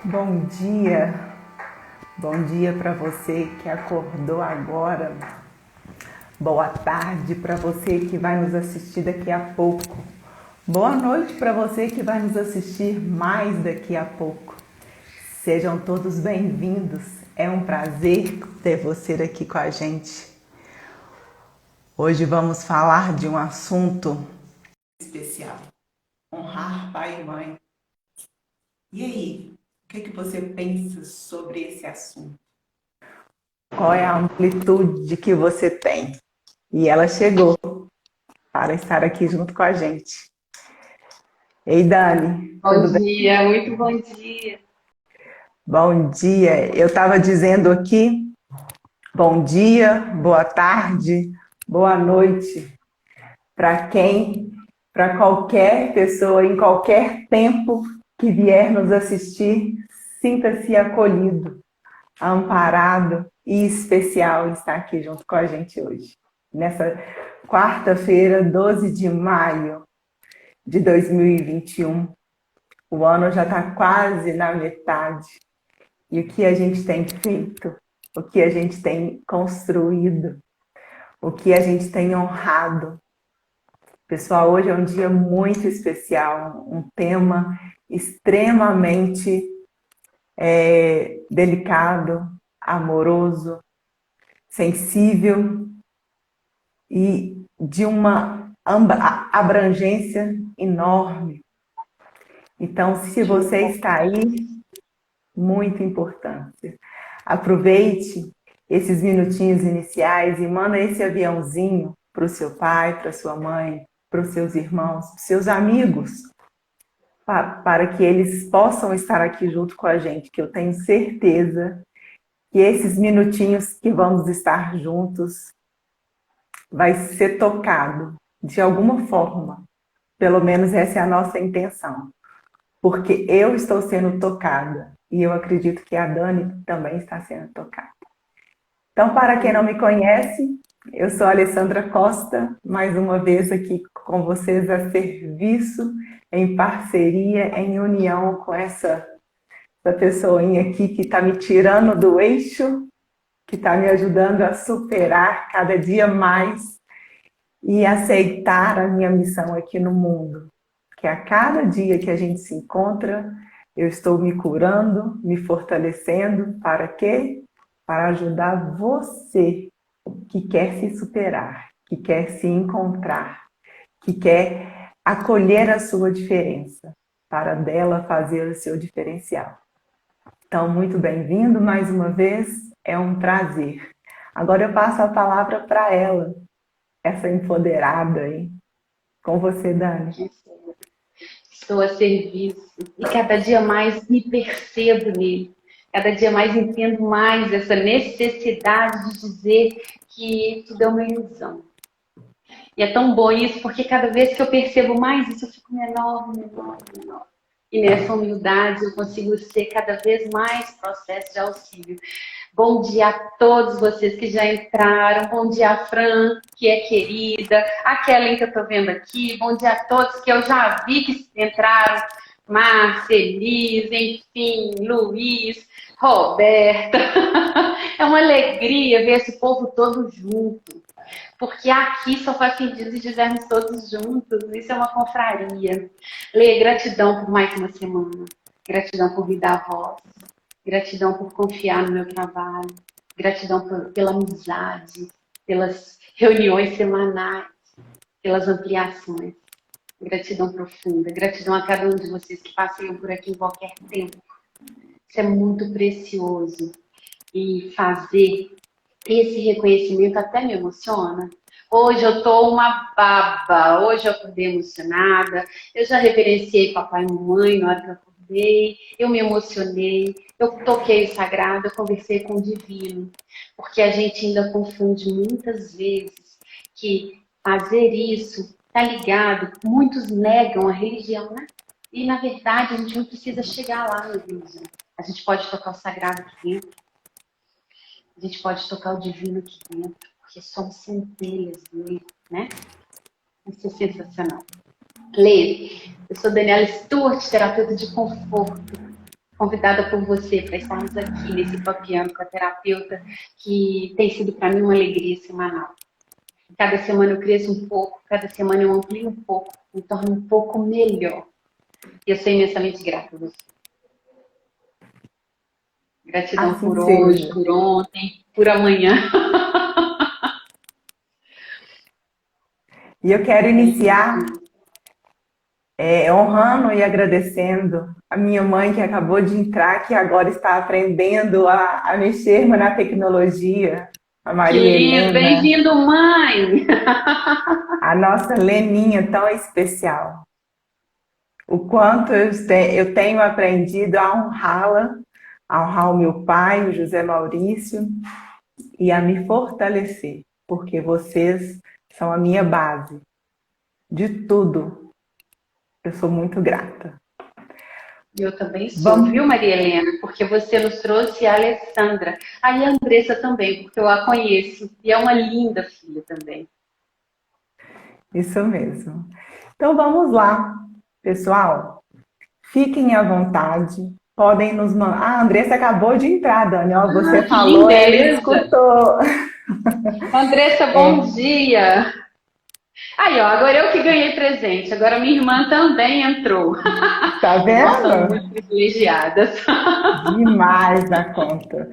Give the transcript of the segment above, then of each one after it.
Bom dia, bom dia para você que acordou agora. Boa tarde para você que vai nos assistir daqui a pouco. Boa noite para você que vai nos assistir mais daqui a pouco. Sejam todos bem-vindos. É um prazer ter você aqui com a gente. Hoje vamos falar de um assunto especial: honrar pai e mãe. E aí, o que você pensa sobre esse assunto? Qual é a amplitude que você tem? E ela chegou para estar aqui junto com a gente. Ei, Dani, Bom tudo bem? dia, muito bom dia. Bom dia. Eu estava dizendo aqui, bom dia, boa tarde, boa noite para para qualquer pessoa, em qualquer tempo que vier nos assistir, sinta-se acolhido, amparado e especial em estar aqui junto com a gente hoje. Nessa quarta-feira, 12 de maio de 2021, o ano já está quase na metade. E o que a gente tem feito, o que a gente tem construído, o que a gente tem honrado. Pessoal, hoje é um dia muito especial, um tema extremamente delicado, amoroso, sensível e de uma abrangência enorme. Então, se você está aí, muita importância. Aproveite esses minutinhos iniciais e manda esse aviãozinho para o seu pai, para sua mãe, para os seus irmãos, para os seus amigos, para que eles possam estar aqui junto com a gente, que eu tenho certeza que esses minutinhos que vamos estar juntos vai ser tocado de alguma forma. Pelo menos essa é a nossa intenção. Porque eu estou sendo tocada e eu acredito que a Dani também está sendo tocada. Então, para quem não me conhece, eu sou a Alessandra Costa, mais uma vez aqui com vocês a serviço, em parceria, em união com essa pessoinha aqui que está me tirando do eixo, que está me ajudando a superar cada dia mais e aceitar a minha missão aqui no mundo. Que a cada dia que a gente se encontra, eu estou me curando, me fortalecendo, para quê? Para ajudar você que quer se superar, que quer se encontrar, que quer acolher a sua diferença, para dela fazer o seu diferencial. Então, muito bem-vindo mais uma vez, é um prazer. Agora eu passo a palavra para ela, essa empoderada aí. Com você, Dani. Estou a serviço e cada dia mais me percebo nele. Cada dia mais entendo mais essa necessidade de dizer que tudo é uma ilusão. E é tão bom isso, porque cada vez que eu percebo mais isso, eu fico menor, menor, menor. E nessa humildade eu consigo ser cada vez mais processo de auxílio. Bom dia a todos vocês que já entraram. Bom dia a Fran, que é querida. A Kellen que eu estou vendo aqui. Bom dia a todos que eu já vi que entraram. Márcia, Elise, enfim, Luiz, Roberta. É uma alegria ver esse povo todo junto. Porque aqui só faz sentido se estivermos todos juntos. Isso é uma confraria. Lê, gratidão por mais uma semana. Gratidão por me dar voz. Gratidão por confiar no meu trabalho. Gratidão pela amizade. Pelas reuniões semanais. Pelas ampliações. Gratidão profunda. Gratidão a cada um de vocês que passeiam por aqui em qualquer tempo. Isso é muito precioso. E fazer esse reconhecimento até me emociona. Hoje eu tô uma baba, hoje eu acordei emocionada, eu já reverenciei papai e mamãe na hora que eu acordei, eu me emocionei, eu toquei o sagrado, eu conversei com o divino, porque a gente ainda confunde muitas vezes que fazer isso tá ligado, muitos negam a religião, né? E na verdade a gente não precisa chegar lá na religião, a gente pode tocar o sagrado aqui dentro. A gente pode tocar o divino aqui dentro, porque somos centelhas dele, né? Isso é sensacional. Lê, eu sou Daniela Stewart, terapeuta de conforto, convidada por você para estarmos aqui nesse papiando com a terapeuta, que tem sido para mim uma alegria semanal. Cada semana eu cresço um pouco, cada semana eu amplio um pouco, me torno um pouco melhor. E eu sou imensamente grata a você. Gratidão Assim por hoje, seja. por ontem, por amanhã. E eu quero iniciar honrando e agradecendo a minha mãe que acabou de entrar, que agora está aprendendo a mexer na tecnologia, a Que Maria lindo! Helena, Bem-vindo, mãe! a nossa Leninha tão especial. O quanto eu tenho aprendido a honrá-la, a honrar o meu pai, o José Maurício, e a me fortalecer, porque vocês são a minha base de tudo. Eu sou muito grata. Eu também sou, Vamos, viu, Maria Helena? Porque você nos trouxe a Alessandra. Aí a Andressa também, porque eu a conheço. E é uma linda filha também. isso mesmo. Então vamos lá, pessoal. Fiquem à vontade. Podem nos mandar. Ah, a Andressa acabou de entrar, Dani. Ó, você Que falou, ela lindeza! escutou. Andressa, bom dia! Aí, ó, agora eu que ganhei presente. Agora minha irmã também entrou. Tá Nós somos vendo? muito privilegiadas. Demais na conta.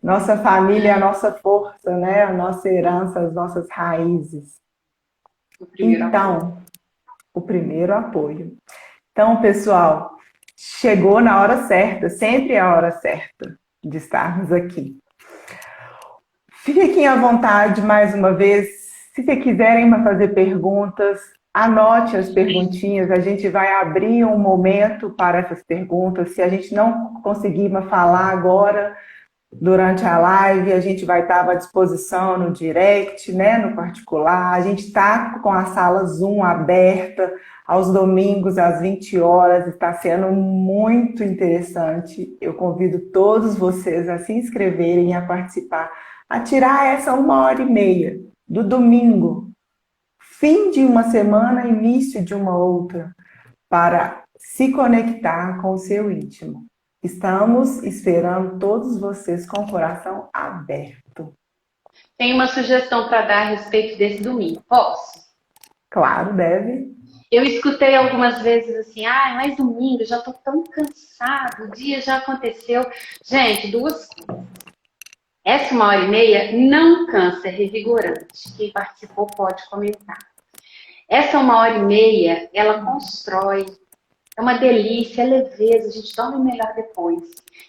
Nossa família é a nossa força, né? A nossa herança, as nossas raízes. O primeiro apoio. Então, o primeiro apoio. Então, pessoal, chegou na hora certa, sempre é a hora certa de estarmos aqui. Fiquem à vontade mais uma vez. Se vocês quiserem fazer perguntas, anote as perguntinhas. A gente vai abrir um momento para essas perguntas. Se a gente não conseguir falar agora, durante a live, a gente vai estar à disposição no direct, né, no particular. A gente está com a sala Zoom aberta aos domingos às 20 horas. Está sendo muito interessante. Eu convido todos vocês a se inscreverem e a participar, a tirar essa 1h30 do domingo, fim de uma semana, início de uma outra, para se conectar com o seu íntimo. Estamos esperando todos vocês com o coração aberto. Tem uma sugestão para dar a respeito desse domingo. Posso? Claro, deve. Eu escutei algumas vezes assim, mas domingo, já estou tão cansado, o dia já aconteceu. Gente, duas coisas. Essa 1h30 não cansa, é revigorante. Quem participou pode comentar. Essa 1h30, ela constrói, é uma delícia, é leveza, a gente dorme melhor depois.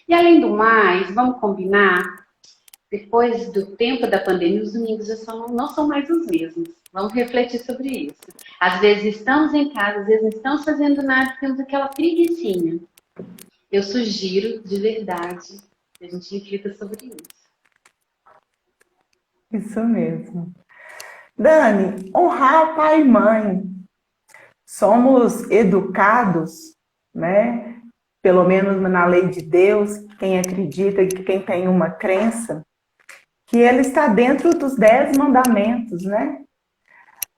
E além do mais, vamos combinar, depois do tempo da pandemia, os domingos já não são mais os mesmos. Vamos refletir sobre isso. Às vezes estamos em casa, às vezes não estamos fazendo nada, temos aquela preguicinha. Eu sugiro, de verdade, que a gente reflita sobre isso. Isso mesmo. Dani, honrar pai e mãe. Somos educados, né? Pelo menos na lei de Deus, quem acredita, quem tem uma crença, que ele está dentro dos 10 mandamentos, né?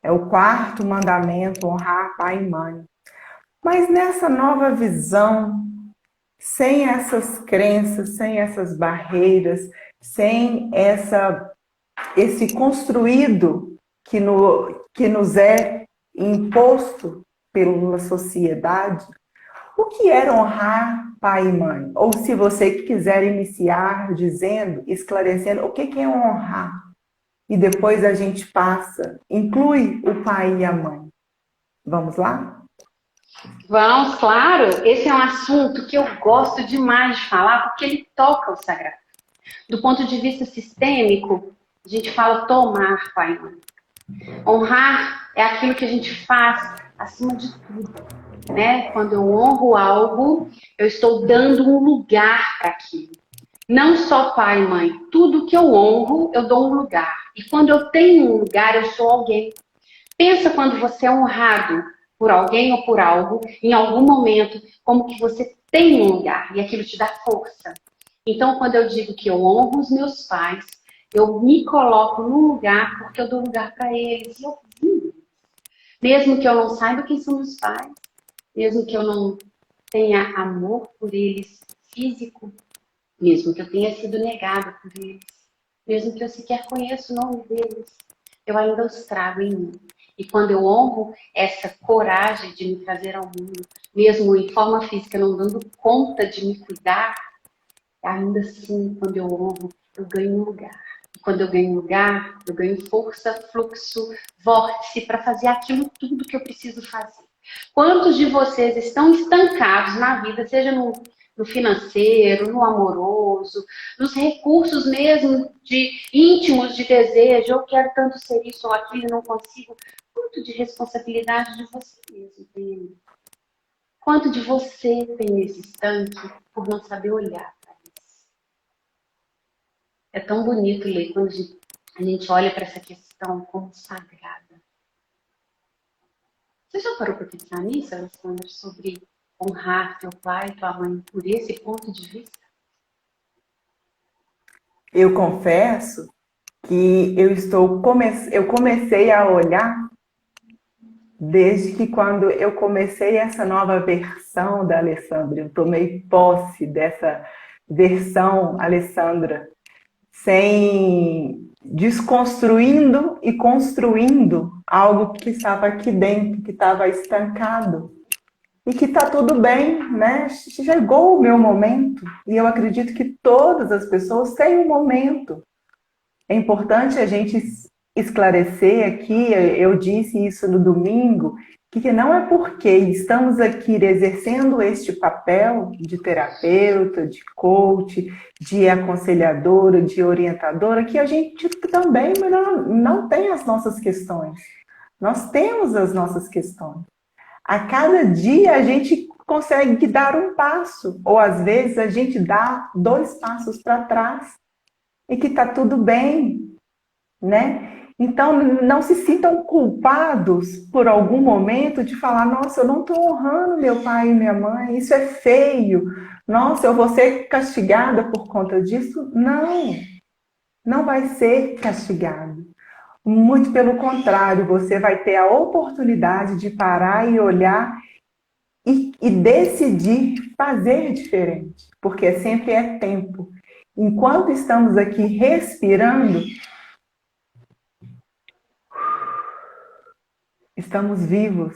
É o 4º mandamento, honrar pai e mãe. Mas nessa nova visão, sem essas crenças, sem essas barreiras, sem esse construído que nos é imposto pela sociedade, o que é honrar pai e mãe? Ou se você quiser iniciar dizendo, esclarecendo, o que é honrar? E depois a gente passa, inclui o pai e a mãe. Vamos lá? Vamos, claro. Esse é um assunto que eu gosto demais de falar, porque ele toca o sagrado. Do ponto de vista sistêmico, a gente fala tomar pai e mãe. Honrar é aquilo que a gente faz acima de tudo, né? Quando eu honro algo, eu estou dando um lugar para aquilo. Não só pai e mãe, tudo que eu honro, eu dou um lugar. E quando eu tenho um lugar, eu sou alguém. Pensa quando você é honrado por alguém ou por algo, em algum momento, como que você tem um lugar e aquilo te dá força. Então, quando eu digo que eu honro os meus pais, eu me coloco num lugar porque eu dou lugar para eles. E eu vivo. Mesmo que eu não saiba quem são meus pais, mesmo que eu não tenha amor por eles físico, mesmo que eu tenha sido negada por eles, mesmo que eu sequer conheça o nome deles, eu ainda os trago em mim. E quando eu honro essa coragem de me trazer ao mundo, mesmo em forma física, não dando conta de me cuidar, ainda assim, quando eu honro, eu ganho um lugar. E quando eu ganho um lugar, eu ganho força, fluxo, vórtice para fazer aquilo tudo que eu preciso fazer. Quantos de vocês estão estancados na vida, seja no financeiro, no amoroso, nos recursos mesmo de íntimos de desejo, eu quero tanto ser isso ou aquilo e não consigo. Quanto de responsabilidade de você mesmo tem? Quanto de você tem nesse estanque por não saber olhar para isso? É tão bonito ler quando a gente olha para essa questão como sagrada. Você já parou para pensar nisso, Alessandra, sobre honrar teu pai e tua mãe por esse ponto de vista? Eu confesso que eu comecei a olhar desde que quando eu comecei essa nova versão da Alessandra, eu tomei posse dessa versão Alessandra, sem desconstruindo e construindo algo que estava aqui dentro, que estava estancado. E que está tudo bem, né? Chegou o meu momento e eu acredito que todas as pessoas têm um momento. É importante a gente esclarecer aqui, eu disse isso no domingo, que não é porque estamos aqui exercendo este papel de terapeuta, de coach, de aconselhadora, de orientadora, que a gente também não tem as nossas questões. Nós temos as nossas questões. A cada dia a gente consegue dar um passo, ou às vezes a gente dá 2 passos para trás e que está tudo bem, né? Então não se sintam culpados por algum momento de falar, nossa, eu não estou honrando meu pai e minha mãe, isso é feio, nossa, eu vou ser castigada por conta disso. Não, não vai ser castigado. Muito pelo contrário, você vai ter a oportunidade de parar e olhar e decidir fazer diferente, porque sempre é tempo. Enquanto estamos aqui respirando, estamos vivos,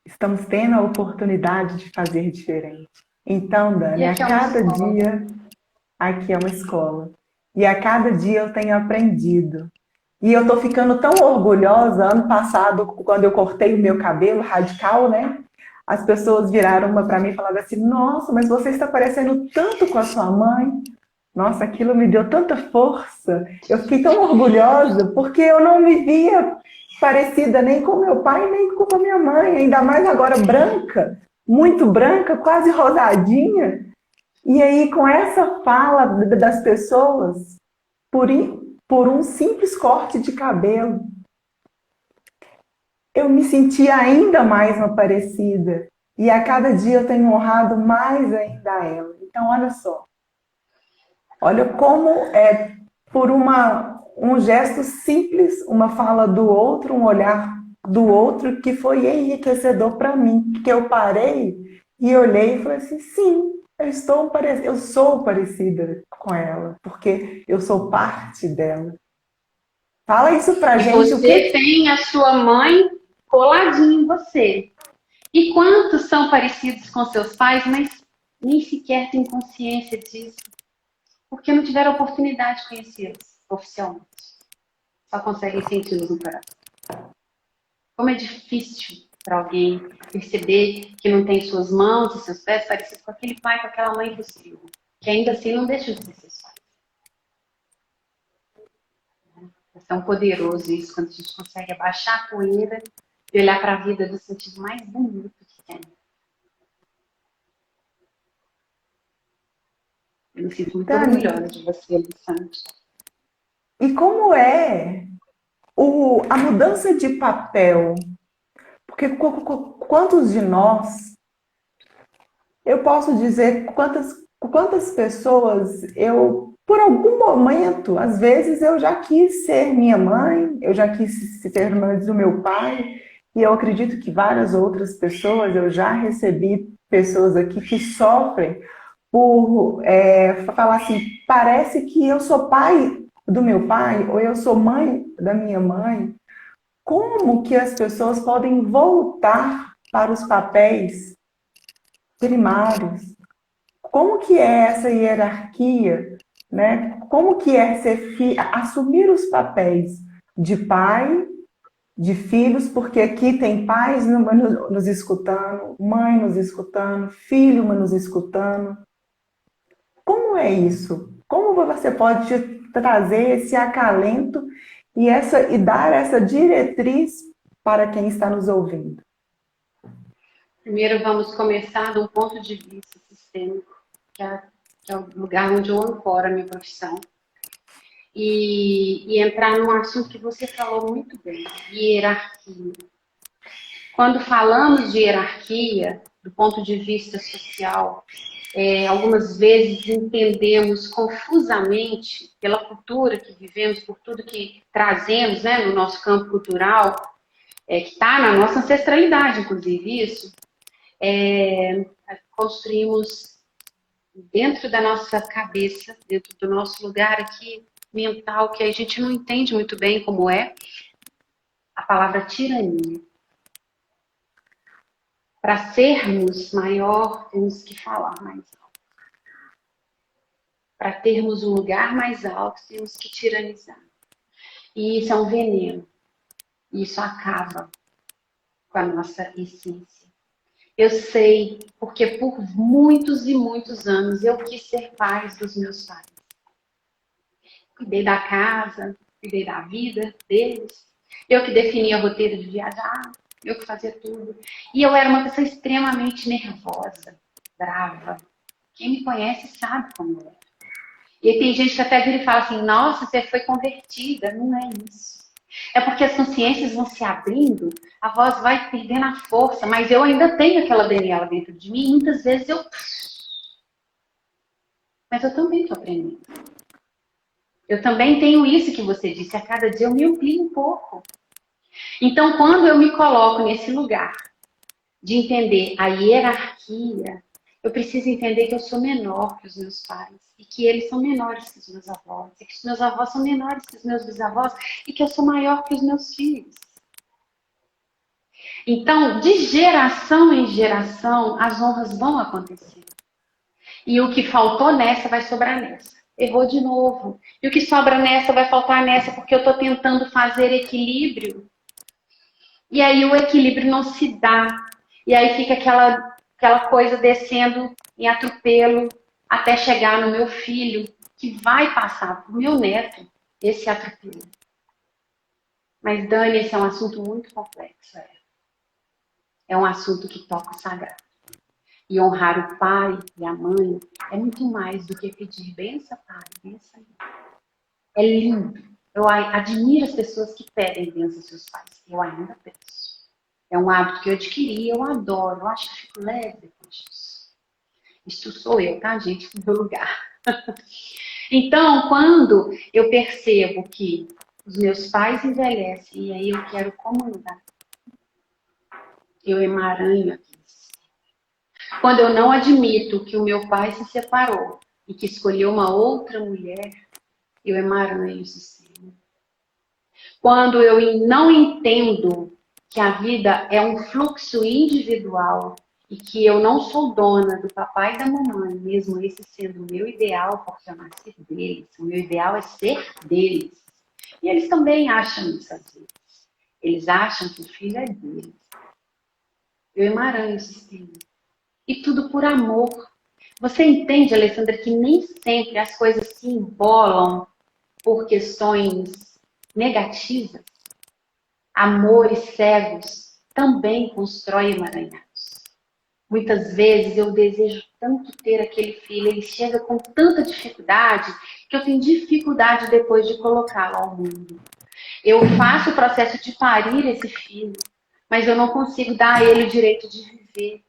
estamos tendo a oportunidade de fazer diferente. Então, Dani, a cada dia, aqui é uma escola, e a cada dia eu tenho aprendido. E eu tô ficando tão orgulhosa. Ano passado, quando eu cortei o meu cabelo radical, né? As pessoas viraram uma para mim e falaram assim, nossa, mas você está parecendo tanto com a sua mãe. Nossa, aquilo me deu tanta força. Eu fiquei tão orgulhosa, porque eu não me via parecida nem com meu pai, nem com a minha mãe. Ainda mais agora branca, muito branca, quase rosadinha. E aí, com essa fala das pessoas, por um simples corte de cabelo, eu me senti ainda mais uma parecida. E a cada dia eu tenho honrado mais ainda ela. Então, olha só. Olha como é por um gesto simples, uma fala do outro, um olhar do outro, que foi enriquecedor para mim. Que eu parei e olhei e falei assim, sim, eu sou parecida com ela, porque eu sou parte dela. Fala isso pra gente. Você tem a sua mãe coladinha em você. E quantos são parecidos com seus pais, mas nem sequer têm consciência disso? Porque não tiveram oportunidade de conhecê-los oficialmente. Só conseguem senti-los no coração. Como é difícil para alguém perceber que não tem suas mãos e seus pés parecidos com aquele pai, com aquela mãe possível, que ainda assim não deixa de ser seus pais. É tão poderoso isso, quando a gente consegue abaixar a poeira e olhar para a vida do sentido mais bonito que tem. Eu me sinto muito orgulhosa de você, Alessandra. E como é a mudança de papel? Porque quantos de nós, eu posso dizer quantas pessoas por algum momento, às vezes eu já quis ser minha mãe, eu já quis ser mãe do meu pai, e eu acredito que várias outras pessoas, eu já recebi pessoas aqui que sofrem por falar assim, parece que eu sou pai do meu pai, ou eu sou mãe da minha mãe. Como que as pessoas podem voltar para os papéis primários? Como que é essa hierarquia, né? Como que é assumir os papéis de pai, de filhos, porque aqui tem pais nos escutando, mãe nos escutando, filho nos escutando. Como é isso? Como você pode trazer esse acalento e dar essa diretriz para quem está nos ouvindo? Primeiro vamos começar de um ponto de vista sistêmico, que é o lugar onde eu ancoro a minha profissão. E entrar num assunto que você falou muito bem, hierarquia. Quando falamos de hierarquia, do ponto de vista social, algumas vezes entendemos confusamente, pela cultura que vivemos, por tudo que trazemos, né, no nosso campo cultural, que está na nossa ancestralidade, inclusive isso, construímos dentro da nossa cabeça, dentro do nosso lugar aqui mental, que a gente não entende muito bem como é, a palavra tirania. Para sermos maior, temos que falar mais alto. Para termos um lugar mais alto, temos que tiranizar. E isso é um veneno. Isso acaba com a nossa essência. Eu sei, porque por muitos e muitos anos eu quis ser paz dos meus pais. Cuidei da casa, cuidei da vida deles. Eu que definia roteiro de viajar, eu que fazia tudo. E eu era uma pessoa extremamente nervosa, brava. Quem me conhece sabe como é. E aí tem gente que até vira e fala assim, nossa, você foi convertida. Não é isso. É porque as consciências vão se abrindo, a voz vai perdendo a força, mas eu ainda tenho aquela Daniela dentro de mim, e muitas vezes eu... Mas eu também estou aprendendo. Eu também tenho isso que você disse, a cada dia eu me amplio um pouco. Então, quando eu me coloco nesse lugar de entender a hierarquia, eu preciso entender que eu sou menor que os meus pais, e que eles são menores que os meus avós, e que os meus avós são menores que os meus bisavós, e que eu sou maior que os meus filhos. Então, de geração em geração, as honras vão acontecer. E o que faltou nessa vai sobrar nessa. Errou de novo. E o que sobra nessa vai faltar nessa, porque eu estou tentando fazer equilíbrio. E aí o equilíbrio não se dá. E aí fica aquela coisa descendo em atropelo até chegar no meu filho, que vai passar para o meu neto esse atropelo. Mas, Dani, esse é um assunto muito complexo. É um assunto que toca o sagrado. E honrar o pai e a mãe é muito mais do que pedir benção, pai, benção. É lindo. Eu admiro as pessoas que pedem benção aos seus pais. Eu ainda peço. É um hábito que eu adquiri, eu adoro. Eu acho que fico leve depois disso. Isso sou eu, tá, gente? No meu lugar. Então, quando eu percebo que os meus pais envelhecem e aí eu quero comandar, eu emaranho aqui. Quando eu não admito que o meu pai se separou e que escolheu uma outra mulher, eu emaranho o sistema. Quando eu não entendo que a vida é um fluxo individual e que eu não sou dona do papai e da mamãe, mesmo esse sendo o meu ideal, porque eu nasci deles, o meu ideal é ser deles. E eles também acham isso às vezes. Eles acham que o filho é deles. Eu emaranho o sistema. E tudo por amor. Você entende, Alessandra, que nem sempre as coisas se embolam por questões negativas? Amores cegos também constroem emaranhados. Muitas vezes eu desejo tanto ter aquele filho, ele chega com tanta dificuldade que eu tenho dificuldade depois de colocá-lo ao mundo. Eu faço o processo de parir esse filho, mas eu não consigo dar a ele o direito de viver.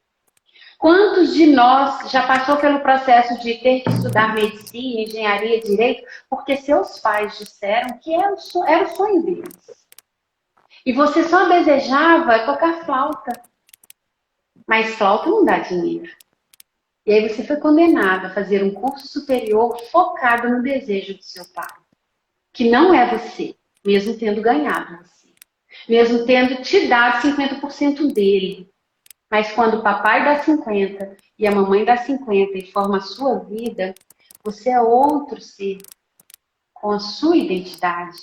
Quantos de nós já passou pelo processo de ter que estudar medicina, engenharia, direito, porque seus pais disseram que era o sonho deles. E você só desejava tocar flauta. Mas flauta não dá dinheiro. E aí você foi condenado a fazer um curso superior focado no desejo do seu pai, que não é você, mesmo tendo ganhado você, mesmo tendo te dado 50% dele. Mas quando o papai dá 50 e a mamãe dá 50 e forma a sua vida, você é outro ser, com a sua identidade.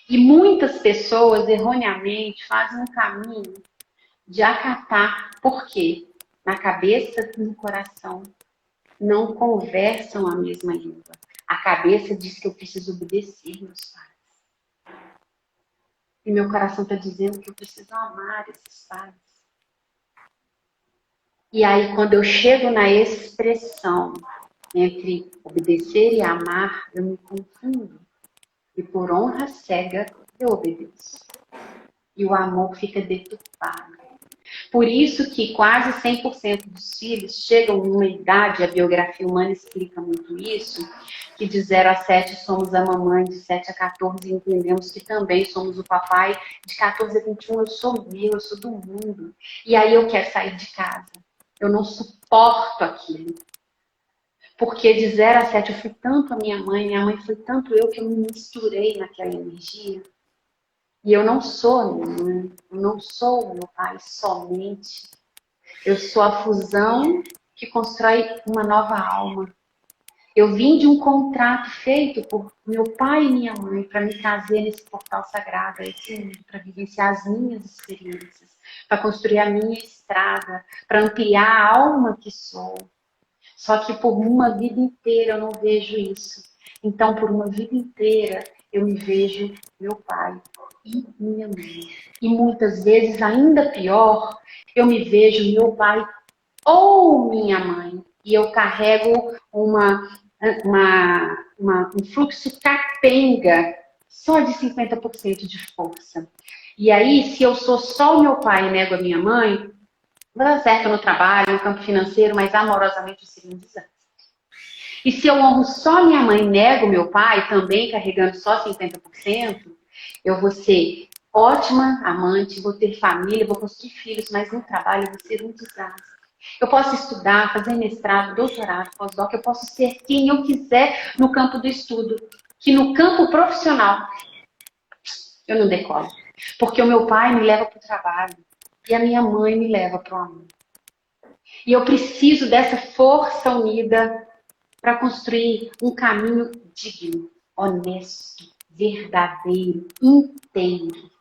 E muitas pessoas, erroneamente, fazem um caminho de acatar. Por quê? Na cabeça e no coração não conversam a mesma língua. A cabeça diz que eu preciso obedecer meus pais. E meu coração está dizendo que eu preciso amar esses pais. E aí, quando eu chego na expressão entre obedecer e amar, eu me confundo. E por honra cega, eu obedeço. E o amor fica deturpado. Por isso que quase 100% dos filhos chegam numa idade, a biografia humana explica muito isso, que de 0 a 7 somos a mamãe, de 7 a 14 entendemos que também somos o papai, de 14 a 21 eu sou meu, eu sou do mundo. E aí eu quero sair de casa. Eu não suporto aquilo. Porque de 0 a 7 eu fui tanto a minha mãe foi tanto eu que eu me misturei naquela energia. E eu não sou minha mãe, eu não sou meu pai somente. Eu sou a fusão que constrói uma nova alma. Eu vim de um contrato feito por meu pai e minha mãe para me trazer nesse portal sagrado, esse mundo, para vivenciar as minhas experiências, para construir a minha estrada, para ampliar a alma que sou. Só que por uma vida inteira eu não vejo isso. Então, por uma vida inteira, eu me vejo meu pai e minha mãe. E muitas vezes, ainda pior, eu me vejo meu pai ou minha mãe. E eu carrego um fluxo capenga só de 50% de força. E aí, se eu sou só o meu pai e nego a minha mãe, vai dar certo no trabalho, no campo financeiro, mas amorosamente eu seria um desastre. E se eu honro só minha mãe e nego meu pai, também carregando só 50%, eu vou ser ótima amante, vou ter família, vou construir filhos, mas no trabalho eu vou ser um desastre. Eu posso estudar, fazer mestrado, doutorado, pós-doc, eu posso ser quem eu quiser no campo do estudo, que no campo profissional eu não decolo. Porque o meu pai me leva para o trabalho e a minha mãe me leva para o amor. E eu preciso dessa força unida para construir um caminho digno, honesto, verdadeiro, inteiro.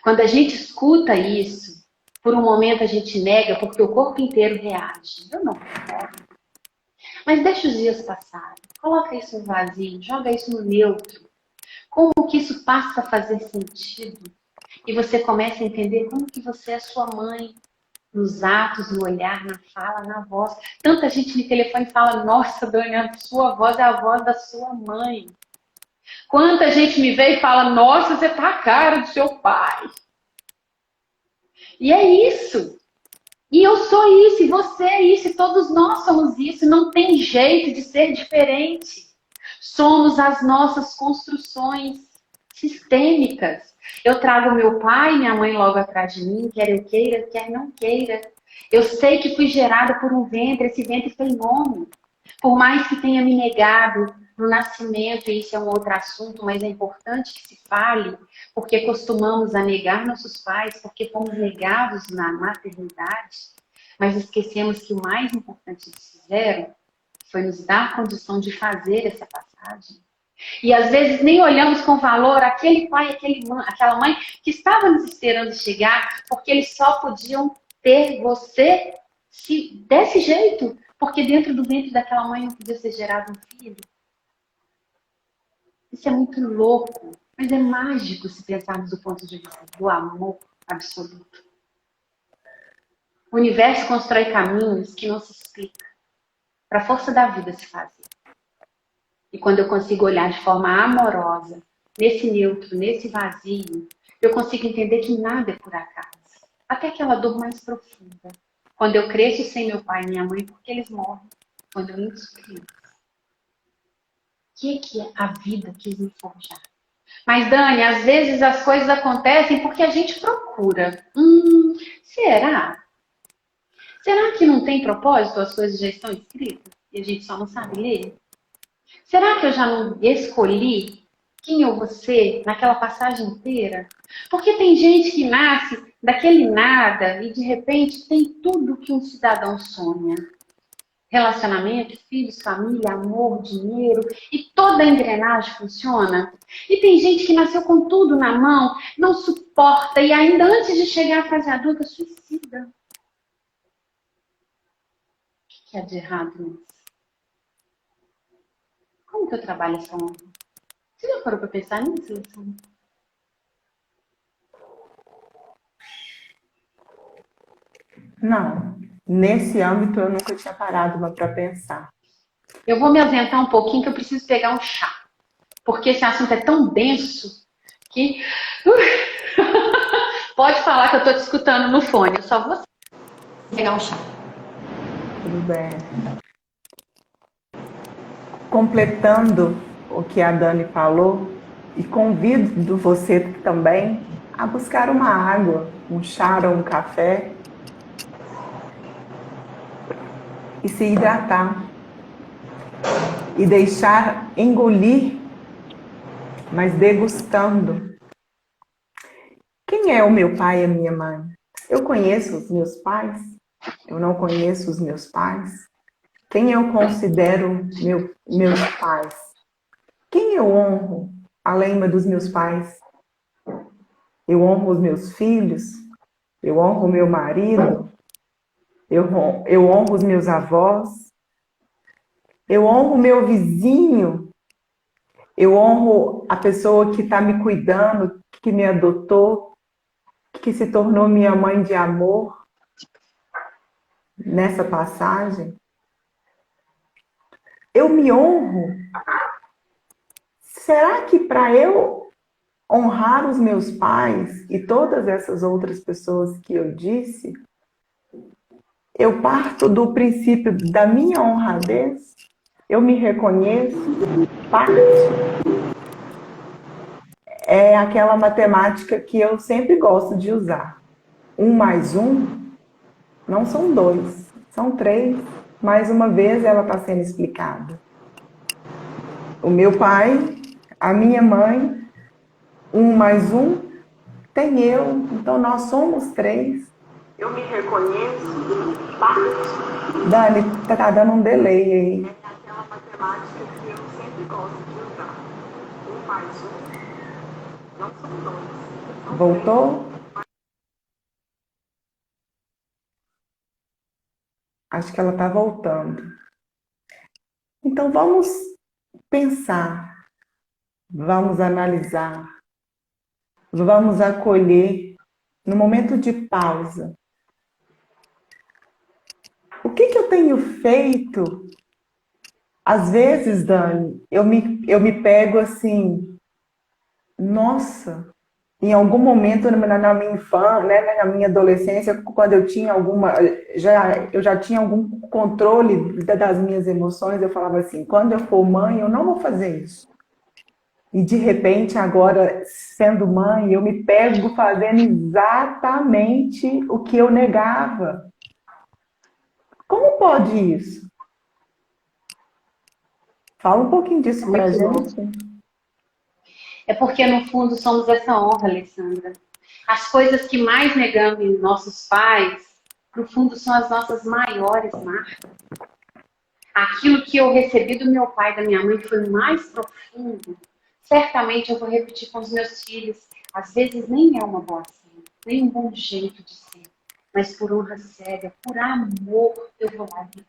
Quando a gente escuta isso, por um momento a gente nega porque o corpo inteiro reage. Eu não quero. Mas deixa os dias passarem. Coloca isso no vazio, joga isso no neutro. Como que isso passa a fazer sentido? E você começa a entender como que você é sua mãe, nos atos, no olhar, na fala, na voz. Tanta gente no telefone fala, nossa, Dona, a sua voz é a voz da sua mãe. Quanta gente me vê e fala, nossa, você tá a cara do seu pai. E é isso. E eu sou isso, e você é isso, e todos nós somos isso. Não tem jeito de ser diferente. Somos as nossas construções sistêmicas. Eu trago meu pai e minha mãe logo atrás de mim, quer eu queira, quer não queira. Eu sei que fui gerada por um ventre, esse ventre tem nome. Por mais que tenha me negado no nascimento, e isso é um outro assunto, mas é importante que se fale, porque costumamos a negar nossos pais, porque fomos negados na maternidade, mas esquecemos que o mais importante que eles fizeram foi nos dar condição de fazer essa passagem. E às vezes nem olhamos com valor aquele pai, aquela mãe que estava nos esperando chegar, porque eles só podiam ter você desse jeito, porque dentro do ventre daquela mãe não podia ser gerado um filho. Isso é muito louco, mas é mágico se pensarmos do ponto de vista do amor absoluto. O universo constrói caminhos que não se explicam, para a força da vida se fazer. E quando eu consigo olhar de forma amorosa, nesse neutro, nesse vazio, eu consigo entender que nada é por acaso. Até aquela dor mais profunda. Quando eu cresço sem meu pai e minha mãe, porque eles morrem. Quando eu não sou criança. O que é a vida quis me forjar? Mas, Dani, às vezes as coisas acontecem porque a gente procura. Será? Será que não tem propósito? As coisas já estão escritas e a gente só não sabe ler? Será que eu já não escolhi quem eu vou ser naquela passagem inteira? Porque tem gente que nasce daquele nada e de repente tem tudo que um cidadão sonha. Relacionamento, filhos, família, amor, dinheiro, e toda a engrenagem funciona. E tem gente que nasceu com tudo na mão, não suporta e ainda antes de chegar à fase adulta suicida. O que é de errado nisso? Como que eu trabalho essa honra? Você já parou para pensar nisso, Alessandra? Não, nesse âmbito eu nunca tinha parado para pensar. Eu vou me ausentar um pouquinho que eu preciso pegar um chá. Porque esse assunto é tão denso que... Pode falar que eu estou te escutando no fone, eu só vou pegar um chá. Tudo bem. Completando o que a Dani falou, e convido você também a buscar uma água, um chá ou um café e se hidratar. E deixar engolir, mas degustando. Quem é o meu pai e a minha mãe? Eu conheço os meus pais? Eu não conheço os meus pais? Quem eu considero meus pais? Quem eu honro além dos meus pais? Eu honro os meus filhos? Eu honro o meu marido? Eu honro os meus avós? Eu honro o meu vizinho? Eu honro a pessoa que está me cuidando, que me adotou, que se tornou minha mãe de amor nessa passagem? Eu me honro? Será que para eu honrar os meus pais e todas essas outras pessoas que eu disse, eu parto do princípio da minha honradez? Eu me reconheço? Parte. É aquela matemática que eu sempre gosto de usar. 1 mais 1 não são 2, são 3. Mais uma vez ela está sendo explicada. O meu pai, a minha mãe, 1 mais 1 tem eu, então nós somos 3. Eu me reconheço, parte. Dani, tá dando um delay aí. É aquela matemática que eu sempre gosto de usar. 1 mais 1 não são 2. Voltou? Acho que ela está voltando. Então vamos pensar, vamos analisar, vamos acolher no momento de pausa. O que eu tenho feito? Às vezes, Dani, eu me pego assim, nossa, em algum momento na minha infância, né, na minha adolescência, quando eu tinha eu já tinha algum controle das minhas emoções, eu falava assim, quando eu for mãe, eu não vou fazer isso. E de repente, agora, sendo mãe, eu me pego fazendo exatamente o que eu negava. Como pode isso? Fala um pouquinho disso pra gente. É porque, no fundo, somos essa honra, Alessandra. As coisas que mais negamos em nossos pais, no fundo, são as nossas maiores marcas. Aquilo que eu recebi do meu pai e da minha mãe que foi mais profundo, certamente eu vou repetir com os meus filhos. Às vezes nem é uma boa ação, nem um bom jeito de ser, mas por honra cega, por amor, eu vou lá e repito.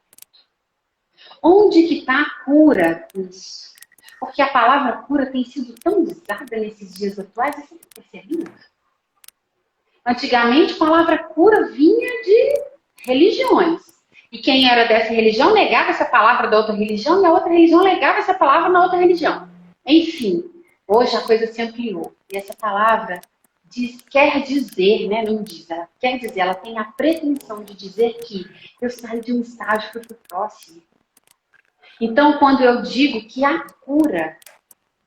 Onde que está a cura nisso? Porque a palavra cura tem sido tão usada nesses dias atuais, você está percebendo? Antigamente, a palavra cura vinha de religiões. E quem era dessa religião negava essa palavra da outra religião, e a outra religião negava essa palavra na outra religião. Enfim, hoje a coisa se ampliou. E essa palavra quer dizer, né? Não diz, ela quer dizer, ela tem a pretensão de dizer que eu saio de um estágio para o próximo. Então, quando eu digo que a cura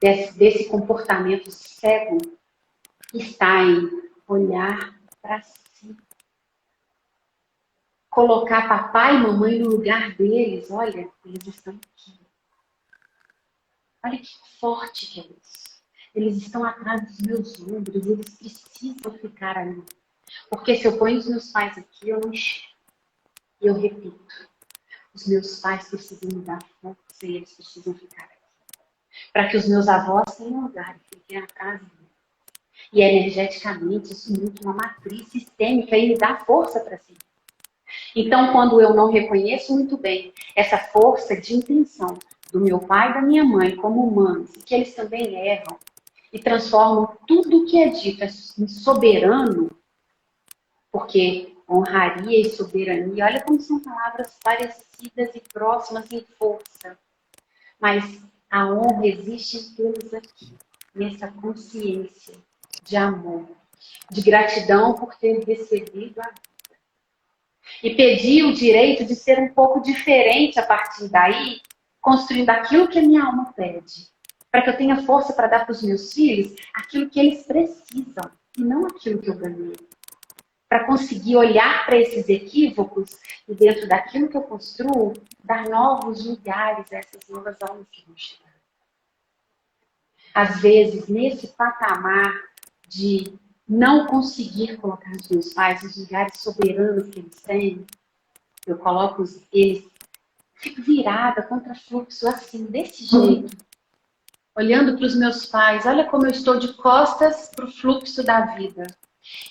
desse comportamento cego está em olhar para si. colocar papai e mamãe no lugar deles. Olha, eles estão aqui. Olha que forte que é isso. Eles estão atrás dos meus ombros, eles precisam ficar ali. Porque se eu ponho os meus pais aqui, eu não enxergo. E eu repito, os meus pais precisam me dar força e eles precisam ficar aqui. Para que os meus avós tenham lugar e fiquem atrás deles. E energeticamente, isso monta uma matriz sistêmica e me dá força para seguir. Então, quando eu não reconheço muito bem essa força de intenção do meu pai e da minha mãe como humanos, que eles também erram e transformam tudo o que é dito em soberano, porque honraria e soberania, olha como são palavras parecidas e próximas em força, mas a honra existe em tê-los aqui, nessa consciência de amor, de gratidão por ter recebido a vida. E pedir o direito de ser um pouco diferente a partir daí, construindo aquilo que a minha alma pede. Para que eu tenha força para dar para os meus filhos aquilo que eles precisam, e não aquilo que eu ganhei. Para conseguir olhar para esses equívocos e dentro daquilo que eu construo, dar novos lugares a essas novas almas que vão chegar. Às vezes, nesse patamar de não conseguir colocar os meus pais nos lugares soberanos que eles têm, eu coloco eles, fico virada contra fluxo assim, desse jeito. Olhando para os meus pais, olha como eu estou de costas para o fluxo da vida.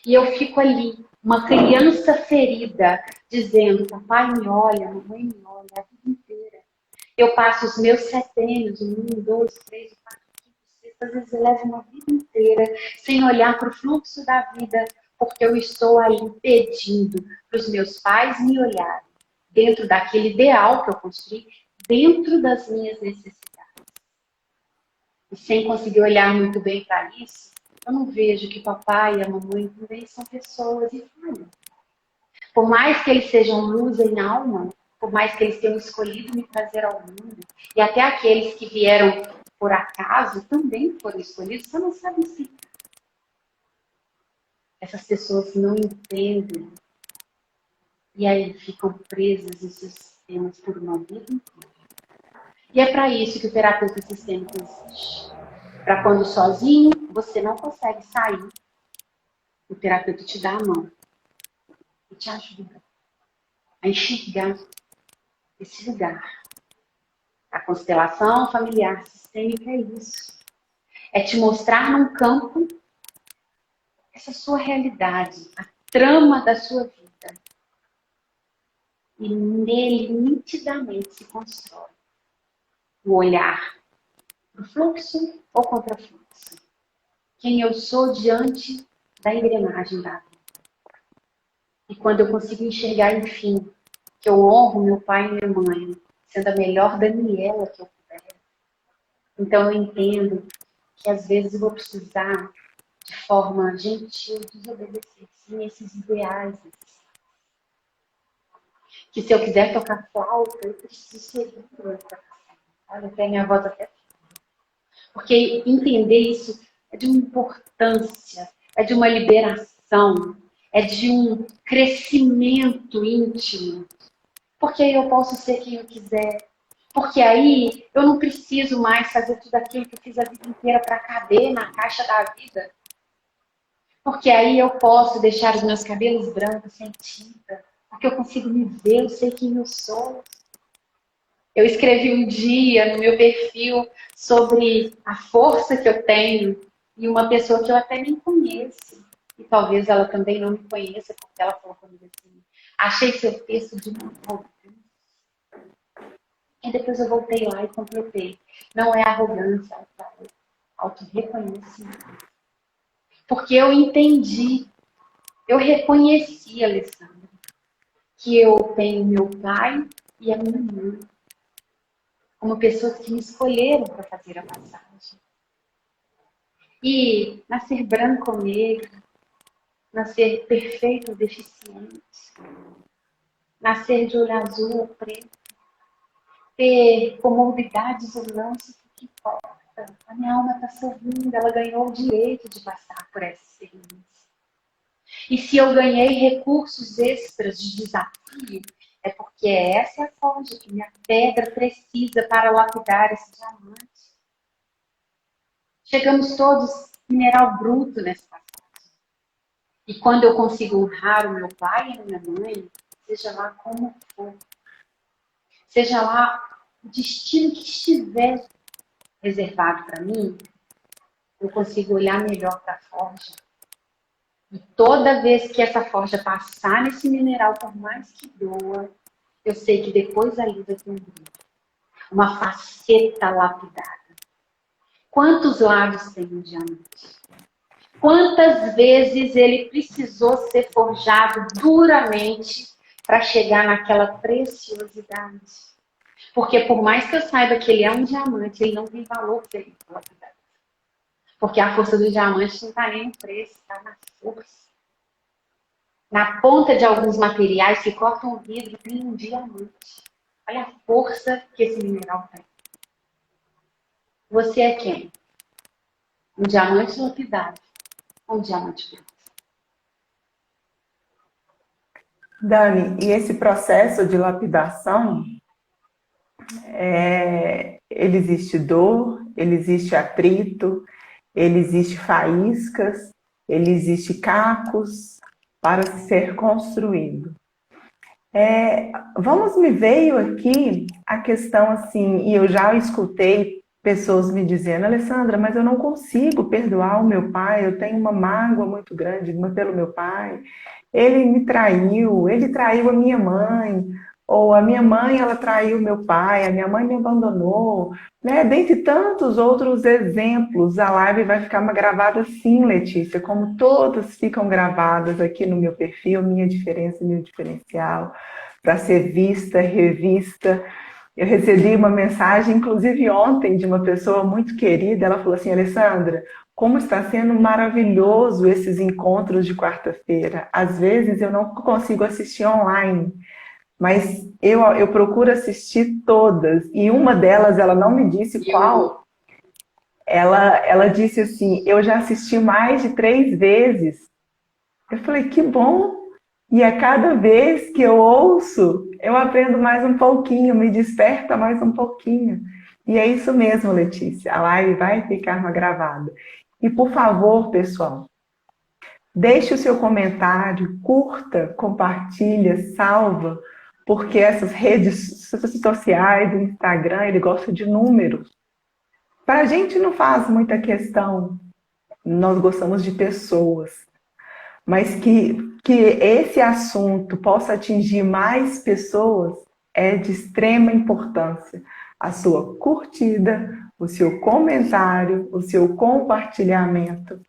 E eu fico ali, uma criança ferida, dizendo, papai me olha, mamãe me olha, a vida inteira. Eu passo os meus setênios, 1, 2, 3, 4, 5, 6, às vezes eu levo uma vida inteira sem olhar para o fluxo da vida, porque eu estou aí pedindo para os meus pais me olharem dentro daquele ideal que eu construí, dentro das minhas necessidades. E sem conseguir olhar muito bem para isso, eu não vejo que papai e a mamãe também são pessoas e falham. Por mais que eles sejam luz em alma, por mais que eles tenham escolhido me trazer ao mundo, e até aqueles que vieram por acaso também foram escolhidos, você não sabe explicar. Essas pessoas não entendem. E aí ficam presas em seus sistemas por uma vida inteira. E é para isso que o terapeuta sistêmico existe. Para quando sozinho você não consegue sair, o terapeuta te dá a mão e te ajuda a enxergar esse lugar. A constelação familiar sistêmica é isso. É te mostrar num campo essa sua realidade, a trama da sua vida. E nele nitidamente se constrói o olhar para o fluxo ou contra o fluxo. Quem eu sou diante da engrenagem da vida. E quando eu consigo enxergar, enfim, que eu honro meu pai e minha mãe, sendo a melhor Daniela que eu puder, então eu entendo que às vezes eu vou precisar, de forma gentil, desobedecer, sim, esses ideais. Que se eu quiser tocar flauta, eu preciso ser livre. Olha, até minha voz até. Porque entender isso é de uma importância, é de uma liberação, é de um crescimento íntimo. Porque aí eu posso ser quem eu quiser. Porque aí eu não preciso mais fazer tudo aquilo que eu fiz a vida inteira para caber na caixa da vida. Porque aí eu posso deixar os meus cabelos brancos sem tinta. Porque eu consigo me ver, eu sei quem eu sou. Eu escrevi um dia no meu perfil sobre a força que eu tenho e uma pessoa que eu até nem conheço. E talvez ela também não me conheça, porque ela falou comigo assim, achei seu texto de uma arrogância. E depois eu voltei lá e completei. Não é arrogância, é auto-reconhecimento. Porque eu entendi, eu reconheci, Alessandra, que eu tenho meu pai e a minha mãe como pessoas que me escolheram para fazer a passagem. E nascer branco ou negro, nascer perfeito ou deficiente, nascer de olho azul ou preto, ter comorbidades ou não, isso que importa. A minha alma está sorrindo, ela ganhou o direito de passar por essa experiência. E se eu ganhei recursos extras de desafio, é porque essa é a forja que minha pedra precisa para lapidar esse diamante. Chegamos todos mineral bruto nessa passagem. E quando eu consigo honrar o meu pai e a minha mãe, seja lá como for, seja lá o destino que estiver reservado para mim, eu consigo olhar melhor para a forja. E toda vez que essa forja passar nesse mineral, por mais que doa, eu sei que depois ali vai ter um brilho, uma faceta lapidada. Quantos lados tem um diamante? Quantas vezes ele precisou ser forjado duramente para chegar naquela preciosidade? Porque por mais que eu saiba que ele é um diamante, ele não tem valor para ele lapidado. Porque a força do diamante não está nem no preço, está na força. Na ponta de alguns materiais que cortam o vidro tem um diamante. Olha a força que esse mineral tem. Você é quem? Um diamante lapidado ou um diamante bruto? Dani, e esse processo de lapidação, ele existe dor, ele existe atrito, ele existe faíscas, ele existe cacos para ser construído. Me veio aqui a questão assim, e eu já escutei pessoas me dizendo, Alessandra, mas eu não consigo perdoar o meu pai, eu tenho uma mágoa muito grande pelo meu pai, ele me traiu, ele traiu a minha mãe, ou a minha mãe, ela traiu meu pai, a minha mãe me abandonou, né? Dentre tantos outros exemplos, a live vai ficar gravada sim, Letícia, como todas ficam gravadas aqui no meu perfil, minha diferença e meu diferencial, para ser vista, revista. Eu recebi uma mensagem, inclusive ontem, de uma pessoa muito querida, ela falou assim, Alessandra, como está sendo maravilhoso esses encontros de quarta-feira. Às vezes eu não consigo assistir online, mas eu procuro assistir todas. E uma delas, ela não me disse qual, ela disse assim, eu já assisti mais de 3 vezes. Eu falei, que bom! E a cada vez que eu ouço, eu aprendo mais um pouquinho, me desperta mais um pouquinho. E é isso mesmo, Letícia. A live vai ficar gravada. E por favor, pessoal, deixe o seu comentário, curta, compartilha, salva, porque essas redes sociais, o Instagram, ele gosta de números. Para a gente não faz muita questão, nós gostamos de pessoas. Mas que esse assunto possa atingir mais pessoas é de extrema importância. A sua curtida, o seu comentário, o seu compartilhamento,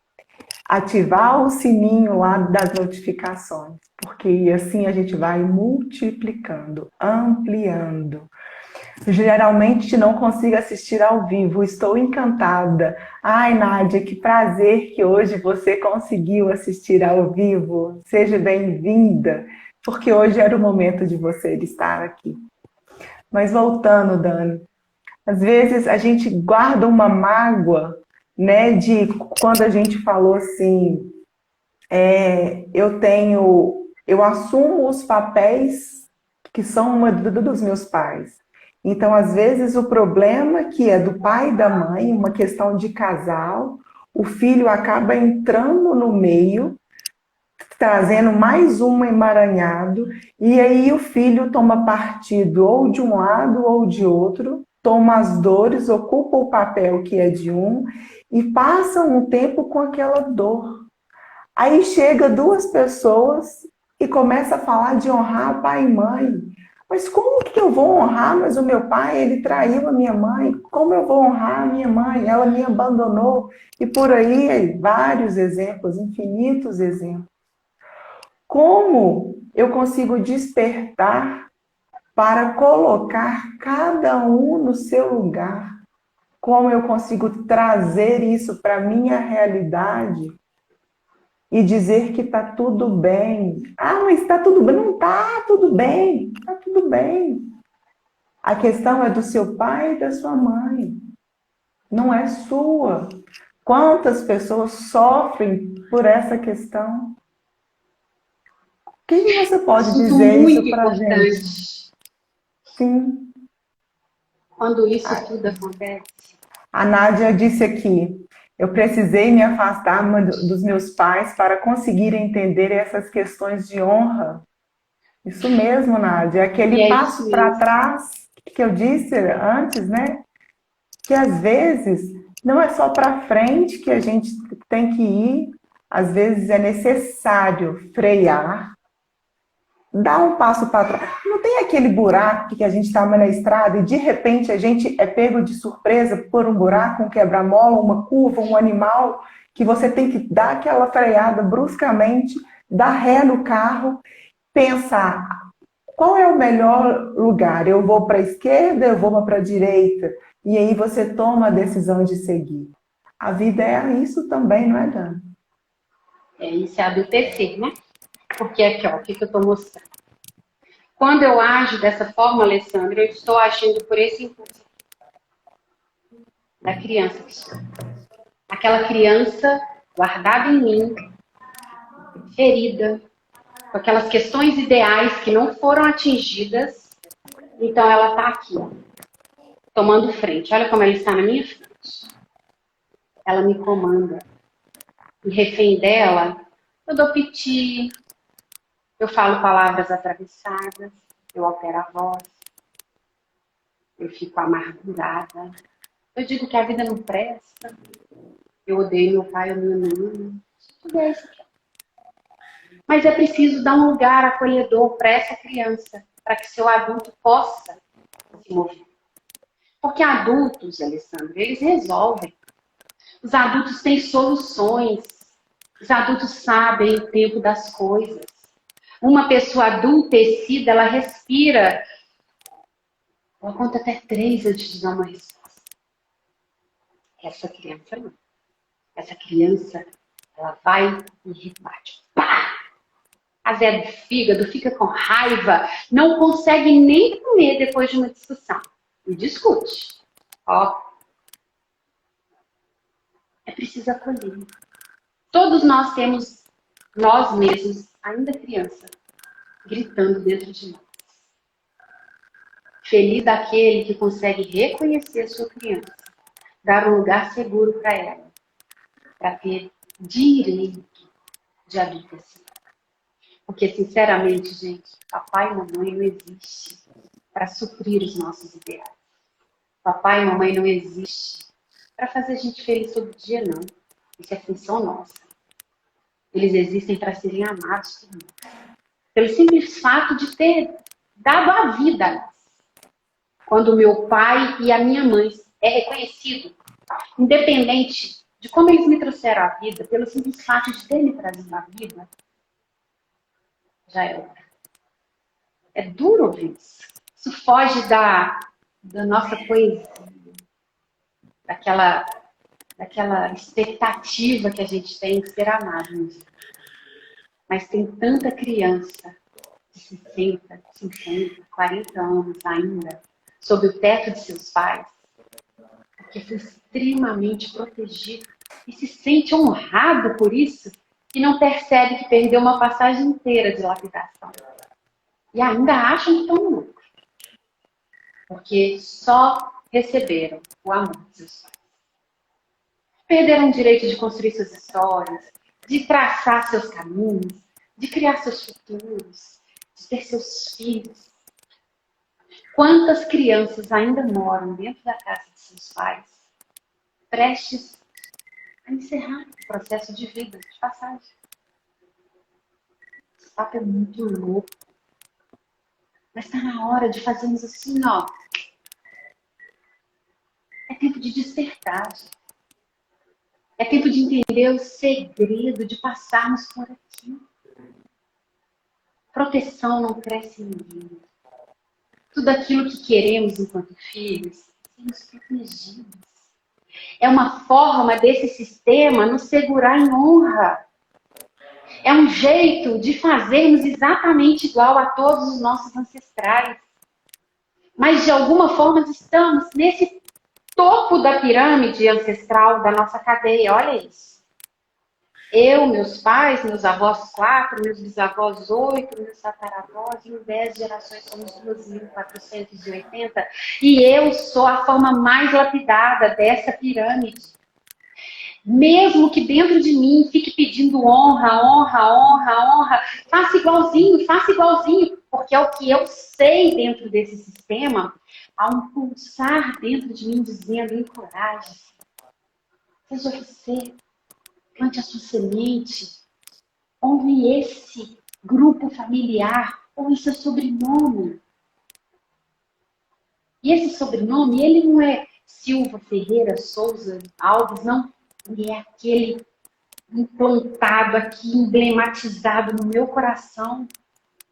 ativar o sininho lá das notificações, porque assim a gente vai multiplicando, ampliando. Geralmente não consigo assistir ao vivo, estou encantada. Ai, Nádia, que prazer que hoje você conseguiu assistir ao vivo. Seja bem-vinda, porque hoje era o momento de você estar aqui. Mas voltando, Dani, às vezes a gente guarda uma mágoa, né, de quando a gente falou assim, eu assumo os papéis que são dos meus pais. Então, às vezes, o problema que é do pai e da mãe, uma questão de casal, o filho acaba entrando no meio, trazendo mais um emaranhado, e aí o filho toma partido ou de um lado ou de outro, toma as dores, ocupa o papel que é de um, e passa um tempo com aquela dor. Aí chega 2 pessoas e começa a falar de honrar pai e mãe. Mas como que eu vou honrar? Mas o meu pai, ele traiu a minha mãe. Como eu vou honrar a minha mãe? Ela me abandonou. E por aí, vários exemplos, infinitos exemplos. Como eu consigo despertar para colocar cada um no seu lugar? Como eu consigo trazer isso para a minha realidade? E dizer que está tudo bem. Ah, mas está tudo bem. Não está tudo bem. Está tudo bem. A questão é do seu pai e da sua mãe. Não é sua. Quantas pessoas sofrem por essa questão? que você pode Assunto dizer muito isso para a gente? importante. Sim. Quando isso tudo acontece. A Nádia disse aqui, eu precisei me afastar dos meus pais para conseguir entender essas questões de honra. Isso mesmo, Nádia, E aquele é isso passo para mesmo. trás que eu disse antes, né? Que às vezes não é só para frente que a gente tem que ir, às vezes é necessário frear, dar um passo para trás. Não tem aquele buraco que a gente está na estrada e de repente a gente é pego de surpresa por um buraco, um quebra-mola, uma curva, um animal, que você tem que dar aquela freada bruscamente, dar ré no carro, pensar qual é o melhor lugar? Eu vou para a esquerda, eu vou para a direita? E aí você toma a decisão de seguir. A vida é isso também, não é, Dani? É isso, é adultecer, né? Porque aqui, ó, o que eu estou mostrando? Quando eu ajo dessa forma, Alessandra, eu estou agindo por esse impulso da criança que sou. Aquela criança guardada em mim, ferida, com aquelas questões ideais que não foram atingidas. Então ela está aqui, ó, tomando frente. Olha como ela está na minha frente. Ela me comanda. E refém dela, eu dou piti, eu falo palavras atravessadas, eu altero a voz, eu fico amargurada. Eu digo que a vida não presta, eu odeio meu pai ou minha mãe. Tudo é isso aqui. Mas é preciso dar um lugar acolhedor para essa criança, para que seu adulto possa se mover. Porque adultos, Alessandra, eles resolvem. Os adultos têm soluções. Os adultos sabem o tempo das coisas. Uma pessoa adultecida, ela respira. Ela conta até 3 antes de dar uma resposta. Essa criança não. Essa criança, ela vai e rebate. Pá! Azeda o fígado, fica com raiva, não consegue nem comer depois de uma discussão. E discute. Ó, é preciso acolher. Todos nós temos, nós mesmos, ainda criança, gritando dentro de nós. Feliz daquele que consegue reconhecer a sua criança, dar um lugar seguro para ela, para ter direito de adultecer. Porque, sinceramente, gente, papai e mamãe não existe para suprir os nossos ideais. Papai e mamãe não existe para fazer a gente feliz todo dia, não. Isso é função nossa. Eles existem para serem amados por nós. Pelo simples fato de ter dado a vida a nós. Quando o meu pai e a minha mãe é reconhecido, independente de como eles me trouxeram à vida, pelo simples fato de ter me trazido à vida, já é. É duro ouvir isso. Isso foge da nossa poesia, daquela expectativa que a gente tem de ser amado. Mas tem tanta criança de 60, 50, 40 anos ainda, sob o teto de seus pais, que foi extremamente protegido e se sente honrado por isso, e não percebe que perdeu uma passagem inteira de lapidação. E ainda acham que estão no lucro. Porque só receberam o amor de seus pais. Perderam o direito de construir suas histórias, de traçar seus caminhos, de criar seus futuros, de ter seus filhos. Quantas crianças ainda moram dentro da casa de seus pais, prestes a encerrar o processo de vida, de passagem? Esse papo é muito louco. Mas está na hora de fazermos assim, ó. É tempo de despertar. É tempo de entender o segredo de passarmos por aqui. Proteção não cresce em ninguém. Tudo aquilo que queremos enquanto filhos, sermos protegidos. É uma forma desse sistema nos segurar em honra. É um jeito de fazermos exatamente igual a todos os nossos ancestrais. Mas, de alguma forma, estamos nesse topo da pirâmide ancestral da nossa cadeia. Olha isso. Eu, meus pais, meus avós 4, meus bisavós 8, meus tataravós, em 10 gerações somos 2.480. E eu sou a forma mais lapidada dessa pirâmide. Mesmo que dentro de mim fique pedindo honra, honra, honra, honra, faça igualzinho, porque é o que eu sei dentro desse sistema, há um pulsar dentro de mim dizendo, encoraje-se, seja você, plante a sua semente, honre esse grupo familiar, ou esse sobrenome. E esse sobrenome, ele não é Silva, Ferreira, Souza, Alves, não. Ele é aquele implantado aqui, emblematizado no meu coração.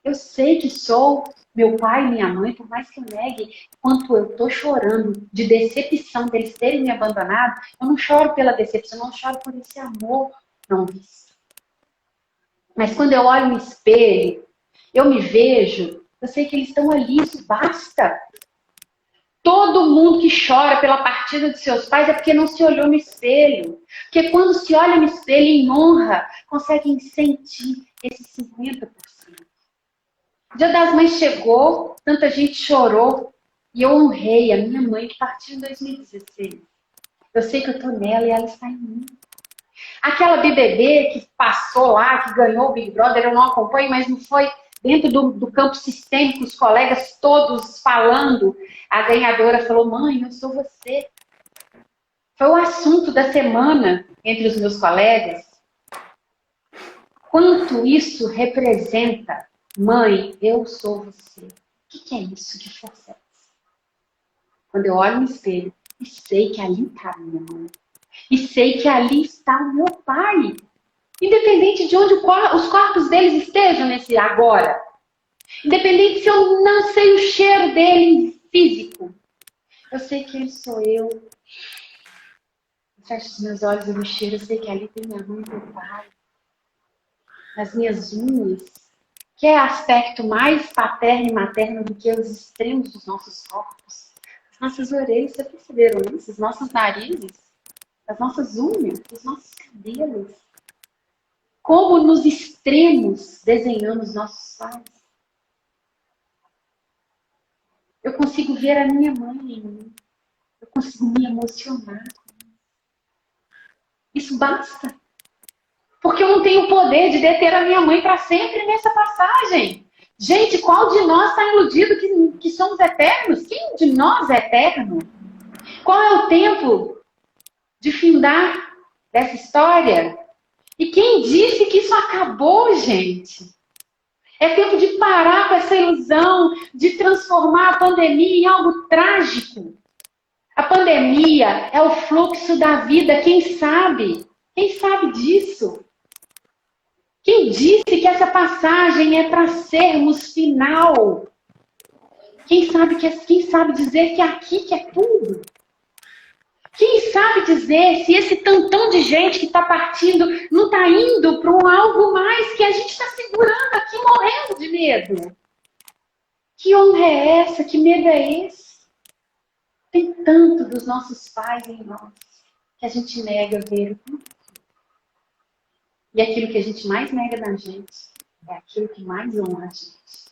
Eu sei que sou meu pai e minha mãe, por mais que eu negue, quanto eu estou chorando de decepção deles terem me abandonado, eu não choro pela decepção, eu não choro por esse amor não visto. Mas quando eu olho no espelho, eu me vejo, eu sei que eles estão ali, isso basta. Todo mundo que chora pela partida de seus pais é porque não se olhou no espelho. Porque quando se olha no espelho em honra, conseguem sentir esse 50%. O Dia das Mães chegou, tanta gente chorou, e eu honrei a minha mãe que partiu em 2016. Eu sei que eu estou nela e ela está em mim. Aquela BBB que passou lá, que ganhou o Big Brother, eu não acompanho, mas não foi dentro do campo sistêmico, os colegas todos falando. A ganhadora falou, mãe, eu sou você. Foi o assunto da semana entre os meus colegas. Quanto isso representa, mãe, eu sou você. O que é isso? Que força é essa? Quando eu olho no espelho e sei que ali está a minha mãe. E sei que ali está o meu pai. Independente de onde os corpos deles estejam nesse agora. Independente se eu não sei o cheiro dele físico. Eu sei que ele sou eu. Eu fecho os meus olhos e me cheiro. Eu sei que ali tem minha mãe e meu pai. Nas minhas unhas. Que é aspecto mais paterno e materno do que os extremos dos nossos corpos. As nossas orelhas, vocês perceberam isso? Os nossos narizes. As nossas unhas. Os nossos cabelos. Como nos extremos desenhamos nossos pais. Eu consigo ver a minha mãe em mim. Eu consigo me emocionar. Isso basta. Porque eu não tenho o poder de deter a minha mãe para sempre nessa passagem. Gente, qual de nós está iludido que somos eternos? Quem de nós é eterno? Qual é o tempo de findar dessa história? E quem disse que isso acabou, gente? É tempo de parar com essa ilusão de transformar a pandemia em algo trágico. A pandemia é o fluxo da vida, quem sabe? Quem sabe disso? Quem disse que essa passagem é para sermos final? Quem sabe dizer que é aqui que é tudo? Quem sabe dizer se esse tantão de gente que está partindo não está indo para um algo mais que a gente está segurando aqui, morrendo de medo? Que honra é essa? Que medo é esse? Tem tanto dos nossos pais em nós que a gente nega ver. E aquilo que a gente mais nega da gente é aquilo que mais honra a gente.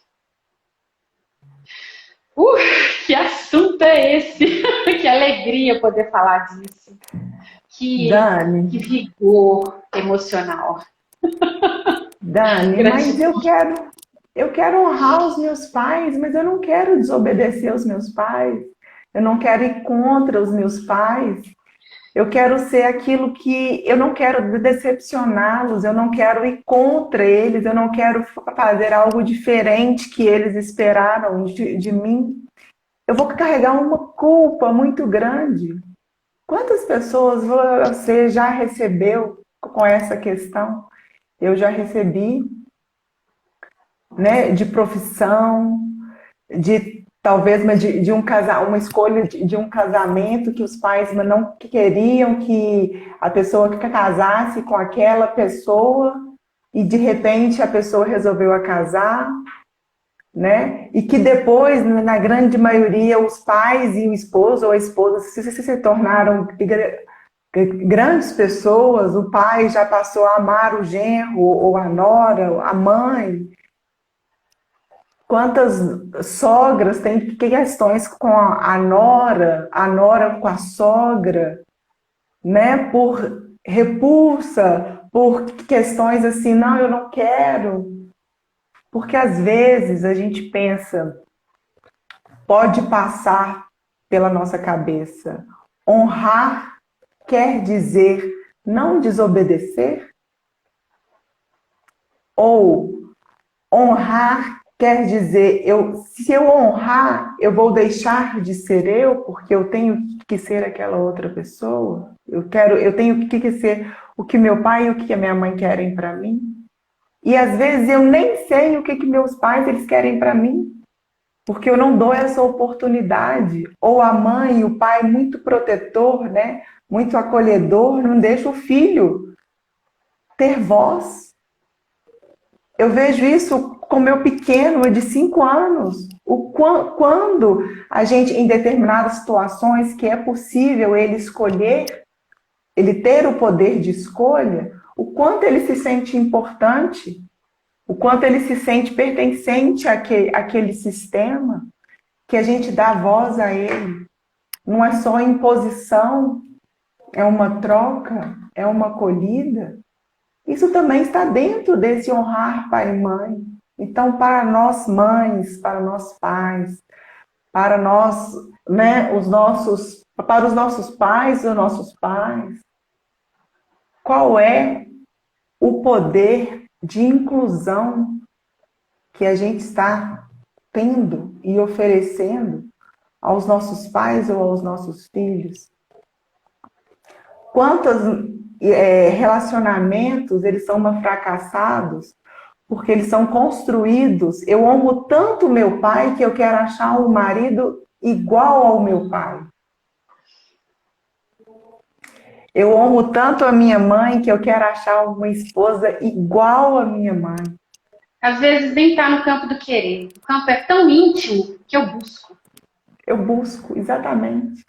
Que assunto é esse? Que alegria poder falar disso. Que vigor emocional. Dani, mas eu quero honrar os meus pais, mas eu não quero desobedecer aos meus pais. Eu não quero ir contra os meus pais. Eu quero ser aquilo que... Eu não quero decepcioná-los, eu não quero ir contra eles, eu não quero fazer algo diferente que eles esperaram de mim. Eu vou carregar uma culpa muito grande. Quantas pessoas você já recebeu com essa questão? Eu já recebi, né, de profissão, de talvez uma escolha de um casamento que os pais não queriam que a pessoa casasse com aquela pessoa e de repente a pessoa resolveu casar, né? E que depois, na grande maioria, os pais e o esposo ou a esposa se tornaram Grandes pessoas, o pai já passou a amar o genro ou a nora, a mãe. Quantas sogras têm questões com a nora com a sogra, né? Por repulsa, por questões assim, não, eu não quero. Porque às vezes a gente pensa, pode passar pela nossa cabeça, honrar quer dizer não desobedecer? Ou honrar quer dizer, se eu honrar, eu vou deixar de ser eu, porque eu tenho que ser aquela outra pessoa? Eu tenho que ser o que meu pai e o que a minha mãe querem para mim? E às vezes eu nem sei o que meus pais eles querem para mim, porque eu não dou essa oportunidade. Ou a mãe e o pai muito protetor, né? Muito acolhedor, não deixa o filho ter voz. Eu vejo isso com meu pequeno, de 5 anos. Quando a gente, em determinadas situações que é possível ele escolher, ele ter o poder de escolha, o quanto ele se sente importante, o quanto ele se sente pertencente àquele sistema, que a gente dá voz a ele. Não é só imposição, é uma troca, é uma acolhida. Isso também está dentro desse honrar pai e mãe. Então, para nós mães, para nós pais, para nós, né, para os nossos pais e os nossos pais, qual é o poder de inclusão que a gente está tendo e oferecendo aos nossos pais ou aos nossos filhos? Quantos relacionamentos eles são fracassados porque eles são construídos. Eu amo tanto meu pai que eu quero achar um marido igual ao meu pai. Eu amo tanto a minha mãe que eu quero achar uma esposa igual à minha mãe. Às vezes nem está no campo do querer. O campo é tão íntimo que eu busco. Eu busco, exatamente.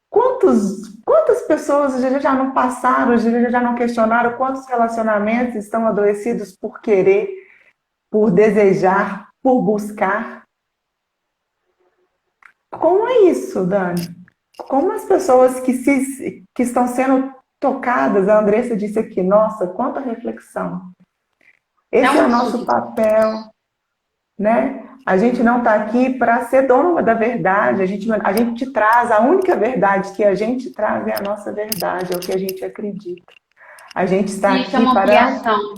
Quantas pessoas já não passaram, já não questionaram quantos relacionamentos estão adoecidos por querer, por desejar, por buscar? Como é isso, Dani? Como as pessoas que estão sendo tocadas, a Andressa disse aqui, nossa, quanta reflexão. Esse é o nosso papel, né? A gente não está aqui para ser dono da verdade, a gente traz, a única verdade que a gente traz é a nossa verdade, é o que a gente acredita. A gente está Isso é uma ampliação.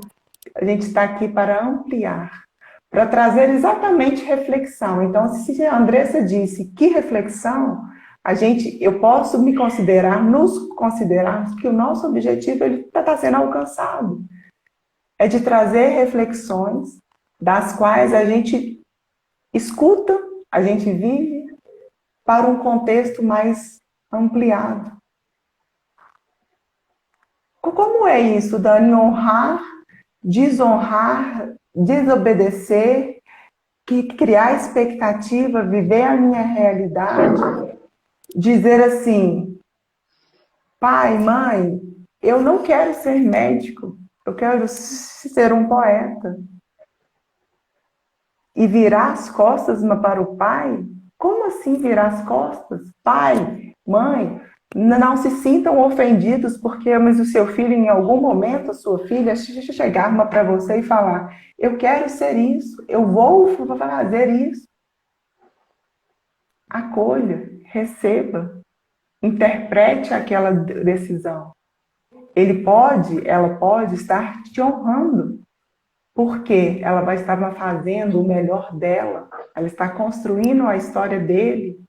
A gente está aqui para ampliar, para trazer exatamente reflexão. Então, se a Andressa disse que reflexão, eu posso nos considerarmos que o nosso objetivo está sendo alcançado. É de trazer reflexões das quais a gente escuta, a gente vive para um contexto mais ampliado. Como é isso, Dani? Honrar, desonrar, desobedecer, criar expectativa, viver a minha realidade, dizer assim, pai, mãe, eu não quero ser médico, eu quero ser um poeta. E virar as costas para o pai? Como assim virar as costas? Pai, mãe, não se sintam ofendidos porque mas o seu filho, em algum momento, a sua filha, chegar para você e falar, eu quero ser isso, eu vou fazer isso. Acolha, receba, interprete aquela decisão. Ela pode estar te honrando, porque ela vai estar fazendo o melhor dela, ela está construindo a história dele,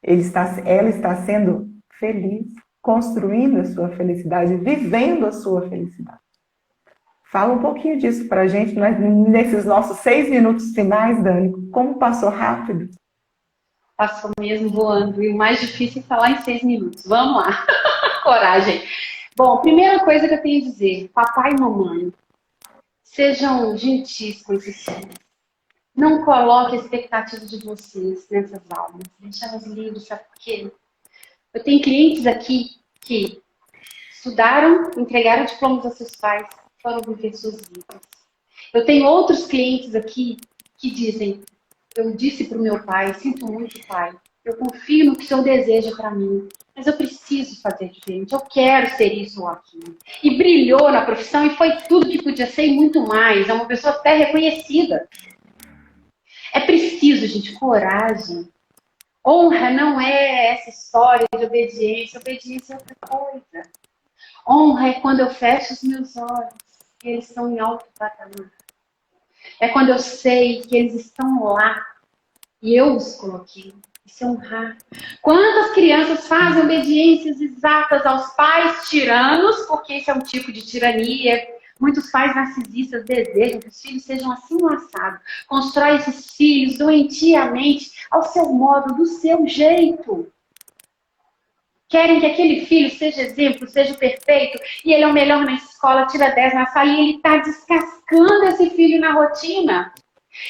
ela está sendo feliz, construindo a sua felicidade, vivendo a sua felicidade. Fala um pouquinho disso para a gente, né? Nesses nossos 6 minutos finais, Dani, como passou rápido? Passou mesmo voando, e o mais difícil é falar em 6 minutos. Vamos lá, coragem. Bom, primeira coisa que eu tenho a dizer, papai e mamãe, sejam gentis com esses filhos. Não coloque a expectativa de vocês nessas aulas. Deixa elas livres, sabe por quê? Eu tenho clientes aqui que estudaram, entregaram diplomas aos seus pais, foram viver suas vidas. Eu tenho outros clientes aqui que dizem, eu disse para o meu pai, sinto muito, pai, eu confio no que o senhor deseja para mim, mas eu preciso fazer diferente, eu quero ser isso ou aquilo. E brilhou na profissão e foi tudo que podia ser e muito mais. É uma pessoa até reconhecida. É preciso, gente, coragem. Honra não é essa história de obediência. Obediência é outra coisa. Honra é quando eu fecho os meus olhos e eles estão em alto patamar. É quando eu sei que eles estão lá e eu os coloquei. Isso é honrar. Quantas crianças fazem obediências exatas aos pais tiranos, porque isso é um tipo de tirania. Muitos pais narcisistas desejam que os filhos sejam assim laçados. Constrói esses filhos doentiamente, ao seu modo, do seu jeito. Querem que aquele filho seja exemplo, seja perfeito, e ele é o melhor na escola, tira 10 na sala, e ele está descascando esse filho na rotina.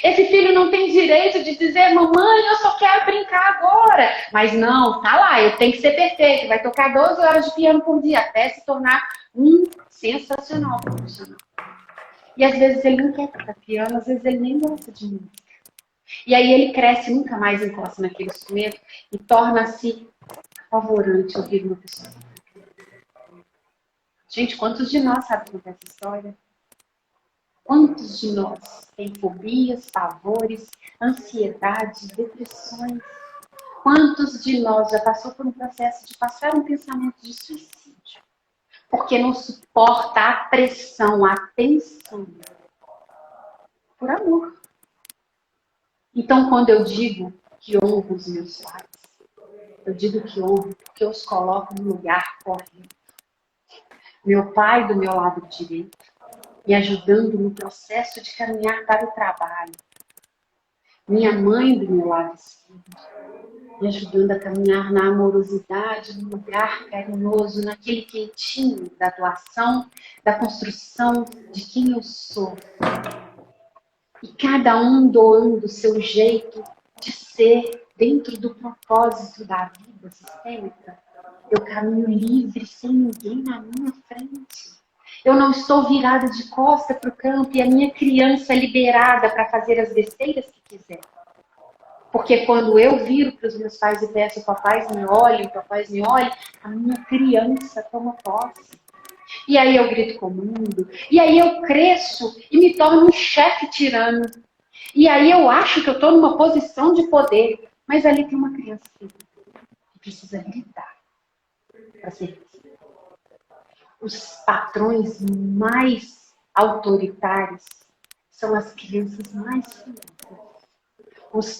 Esse filho não tem direito de dizer, mamãe, eu só quero brincar agora. Mas não, tá lá, eu tenho que ser perfeito. Vai tocar 12 horas de piano por dia, até se tornar um sensacional profissional. E às vezes ele não quer tocar piano, às vezes ele nem gosta de música. E aí ele cresce, nunca mais encosta naquele instrumento e torna-se apavorante ouvir uma pessoa. Gente, quantos de nós sabem contar essa história? Quantos de nós têm fobias, pavores, ansiedade, depressões? Quantos de nós já passou por um processo de passar um pensamento de suicídio? Porque não suporta a pressão, a tensão. Por amor. Então, quando eu digo que honro os meus pais, eu digo que honro porque eu os coloco no lugar correto. Meu pai do meu lado direito, me ajudando no processo de caminhar para o trabalho. Minha mãe do meu lado esquerdo, me ajudando a caminhar na amorosidade, no lugar carinhoso, naquele quentinho da doação, da construção de quem eu sou. E cada um doando o seu jeito de ser dentro do propósito da vida sistêmica. Eu caminho livre, sem ninguém na minha frente. Eu não estou virada de costa para o campo e a minha criança é liberada para fazer as besteiras que quiser. Porque quando eu viro para os meus pais e peço, papais me olhem, a minha criança toma posse. E aí eu grito com o mundo. E aí eu cresço e me torno um chefe tirano. E aí eu acho que eu estou numa posição de poder. Mas ali tem uma criança que precisa gritar para ser vista. Os patrões mais autoritários são as crianças mais felizes.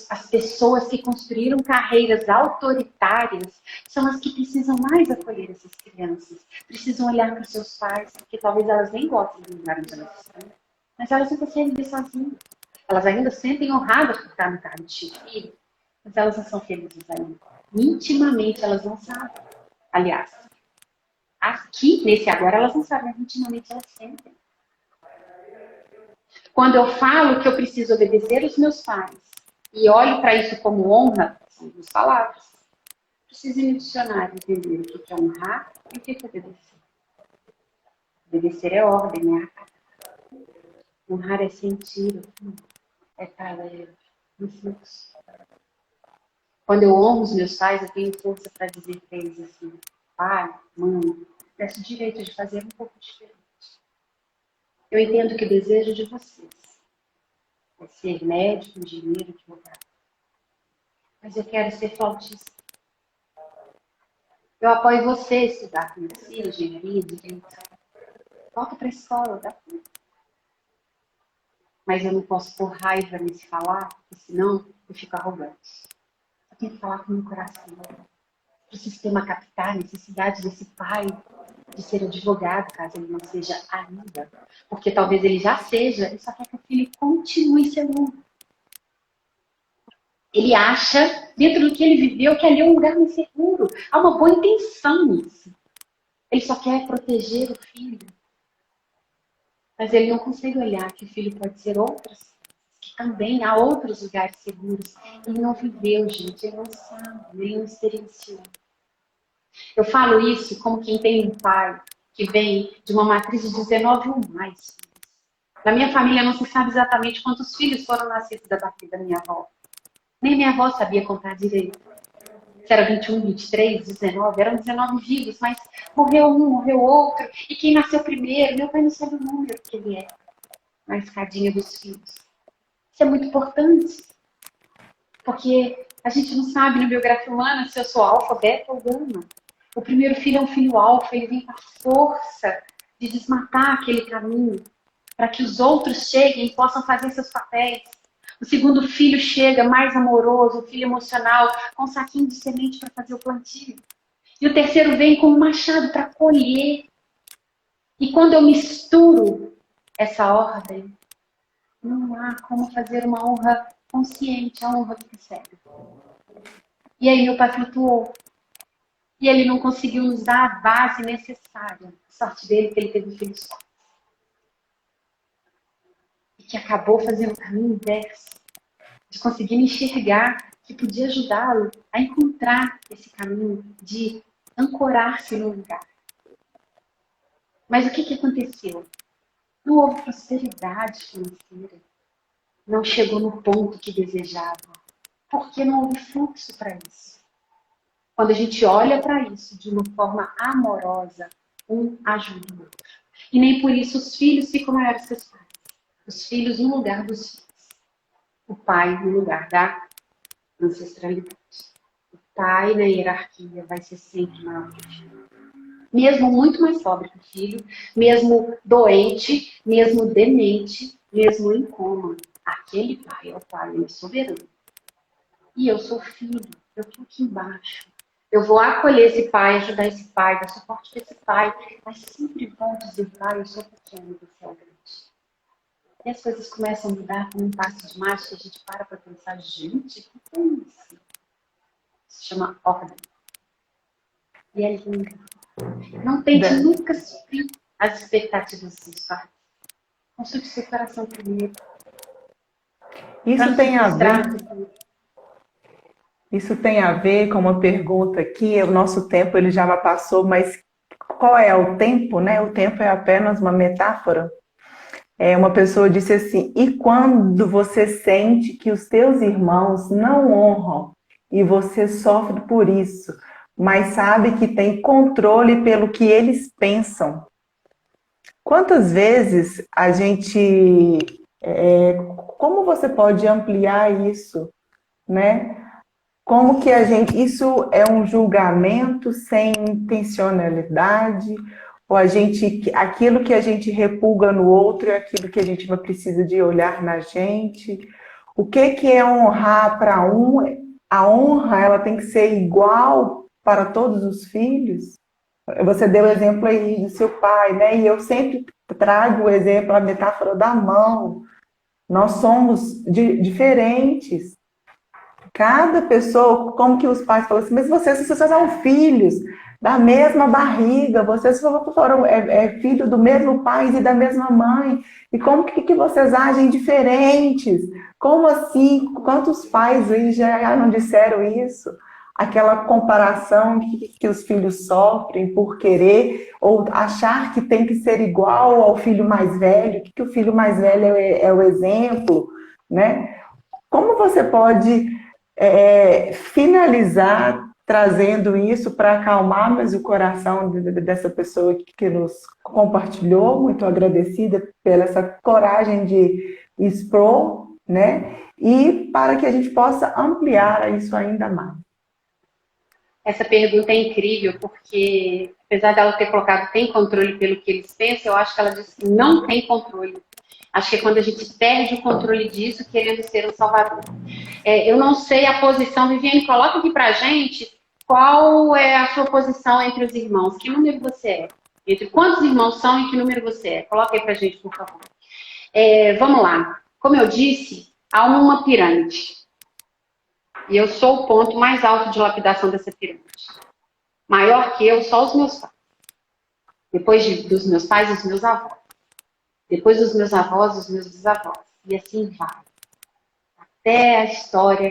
As pessoas que construíram carreiras autoritárias são as que precisam mais acolher essas crianças. Precisam olhar para os seus pais, porque talvez elas nem gostem do lugar onde elas estão. Mas elas não conseguem viver sozinhas. Elas ainda se sentem honradas por estar no carro de filho, mas elas não são felizes ainda. Intimamente elas não sabem. Aliás, aqui, nesse agora, elas não sabem, mas intimamente elas sentem. Quando eu falo que eu preciso obedecer os meus pais e olho para isso como honra, são duas palavras. Preciso ir no dicionário entender o que é honrar e o que é obedecer. Obedecer é ordem, é acatar. Honrar é sentir, é estar leve, no fluxo. Quando eu honro os meus pais, eu tenho força para dizer para eles assim, pai, mãe, peço o direito de fazer um pouco diferente. Eu entendo que o desejo de vocês é ser médico, engenheiro, advogado. Mas eu quero ser flautista. Eu apoio você a estudar medicina, engenharia, direito. Volta para a escola, dá tudo. Mas eu não posso pôr raiva nesse falar, porque senão eu fico arrogante. Eu tenho que falar com o meu coração. Para o sistema captar a necessidade desse pai de ser advogado, caso ele não seja ainda. Porque talvez ele já seja, ele só quer que o filho continue sendo um. Ele acha, dentro do que ele viveu, que ali é um lugar mais seguro. Há uma boa intenção nisso. Ele só quer proteger o filho. Mas ele não consegue olhar que o filho pode ser outras, que também há outros lugares seguros. Ele não viveu, gente, ele não sabe, ele não experienciou. Eu falo isso como quem tem um pai que vem de uma matriz de 19 ou mais. Na minha família não se sabe exatamente quantos filhos foram nascidos da barriga da minha avó. Nem minha avó sabia contar direito. Se era 21, 23, 19, eram 19 vivos, mas morreu um, morreu outro. E quem nasceu primeiro? Meu pai não sabe o número que ele é na escadinha dos filhos. Isso é muito importante, porque a gente não sabe na biografia humana se eu sou alfa, beta ou gama. O primeiro filho é um filho alfa, ele vem com a força de desmatar aquele caminho, para que os outros cheguem e possam fazer seus papéis. O segundo filho chega mais amoroso, o filho emocional, com um saquinho de semente para fazer o plantio. E o terceiro vem com um machado para colher. E quando eu misturo essa ordem, não há como fazer uma honra consciente, a honra do cérebro. E aí meu pai flutuou. E ele não conseguiu nos dar a base necessária. A sorte dele é que ele teve filhos fortes. E que acabou fazendo o caminho inverso. De conseguir me enxergar, que podia ajudá-lo a encontrar esse caminho de ancorar-se no lugar. Mas o que aconteceu? Não houve prosperidade financeira. Não chegou no ponto que desejava. Porque não houve fluxo para isso. Quando a gente olha para isso de uma forma amorosa, um ajuda o outro. E nem por isso os filhos ficam maiores que os pais. Os filhos no lugar dos filhos. O pai no lugar da ancestralidade. O pai na hierarquia vai ser sempre maior que o filho. Mesmo muito mais pobre que o filho, mesmo doente, mesmo demente, mesmo em coma. Aquele pai é o pai, ele é soberano. E eu sou filho, eu estou aqui embaixo. Eu vou acolher esse pai, ajudar esse pai, dar suporte para esse pai, mas sempre vou dizer, pai, eu sou pequeno, você é grande. E as coisas começam a mudar com um passo de mágica, a gente para pensar, gente, o que é isso? Se chama ordem. E é lindo. Não tente nunca suprir as expectativas dos pais. Consulte seu coração primeiro. Isso tem a ver. Isso tem a ver com uma pergunta aqui. O nosso tempo ele já passou, mas qual é o tempo, né? O tempo é apenas uma metáfora. Uma pessoa disse assim: e quando você sente que os teus irmãos não honram e você sofre por isso, mas sabe que tem controle pelo que eles pensam? Quantas vezes a gente... como você pode ampliar isso, né? Como que a gente... Isso é um julgamento sem intencionalidade? Ou aquilo que a gente repulga no outro é aquilo que a gente não precisa de olhar na gente? O que é honrar para um? A honra, ela tem que ser igual para todos os filhos? Você deu o exemplo aí do seu pai, né? E eu sempre trago o exemplo, a metáfora da mão. Nós somos diferentes. Cada pessoa, como que os pais falam assim, mas vocês são filhos da mesma barriga, vocês foram filho do mesmo pai e da mesma mãe, e como que vocês agem diferentes? Como assim? Quantos pais aí já não disseram isso? Aquela comparação que os filhos sofrem por querer, ou achar que tem que ser igual ao filho mais velho, que o filho mais velho é o exemplo, né? Como você pode finalizar trazendo isso para acalmar mais o coração dessa pessoa que nos compartilhou, muito agradecida pela essa coragem de expor, né? E para que a gente possa ampliar isso ainda mais. Essa pergunta é incrível, porque apesar dela ter colocado tem controle pelo que eles pensam, eu acho que ela disse que não tem controle. Acho que é quando a gente perde o controle disso, querendo ser um salvador. Eu não sei a posição, Viviane, coloca aqui pra gente qual é a sua posição entre os irmãos. Que número você é? Entre quantos irmãos são e que número você é? Coloca aí pra gente, por favor. Vamos lá. Como eu disse, há uma pirâmide. E eu sou o ponto mais alto de lapidação dessa pirâmide. Maior que eu, só os meus pais. Depois dos meus pais, os meus avós. Depois dos meus avós, os meus bisavós. E assim vai. Até a história.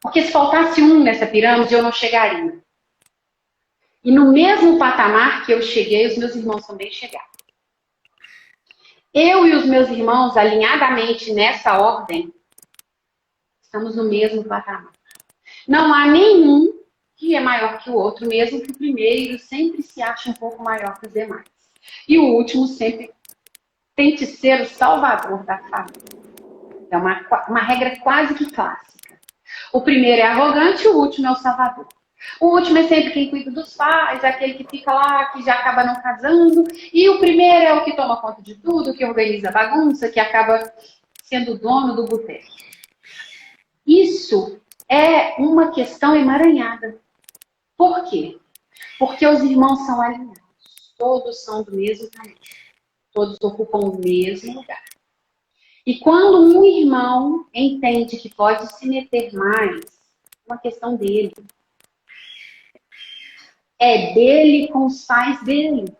Porque se faltasse um nessa pirâmide, eu não chegaria. E no mesmo patamar que eu cheguei, os meus irmãos também chegaram. Eu e os meus irmãos, alinhadamente nessa ordem, estamos no mesmo patamar. Não há nenhum que é maior que o outro, mesmo que o primeiro sempre se ache um pouco maior que os demais. E o último sempre tente ser o salvador da família. É uma regra quase que clássica. O primeiro é arrogante, o último é o salvador. O último é sempre quem cuida dos pais, aquele que fica lá, que já acaba não casando. E o primeiro é o que toma conta de tudo, que organiza a bagunça, que acaba sendo o dono do boteco. Isso é uma questão emaranhada. Por quê? Porque os irmãos são alinhados. Todos são do mesmo tamanho. Todos ocupam o mesmo lugar. E quando um irmão entende que pode se meter mais, é uma questão dele. É dele com os pais dele.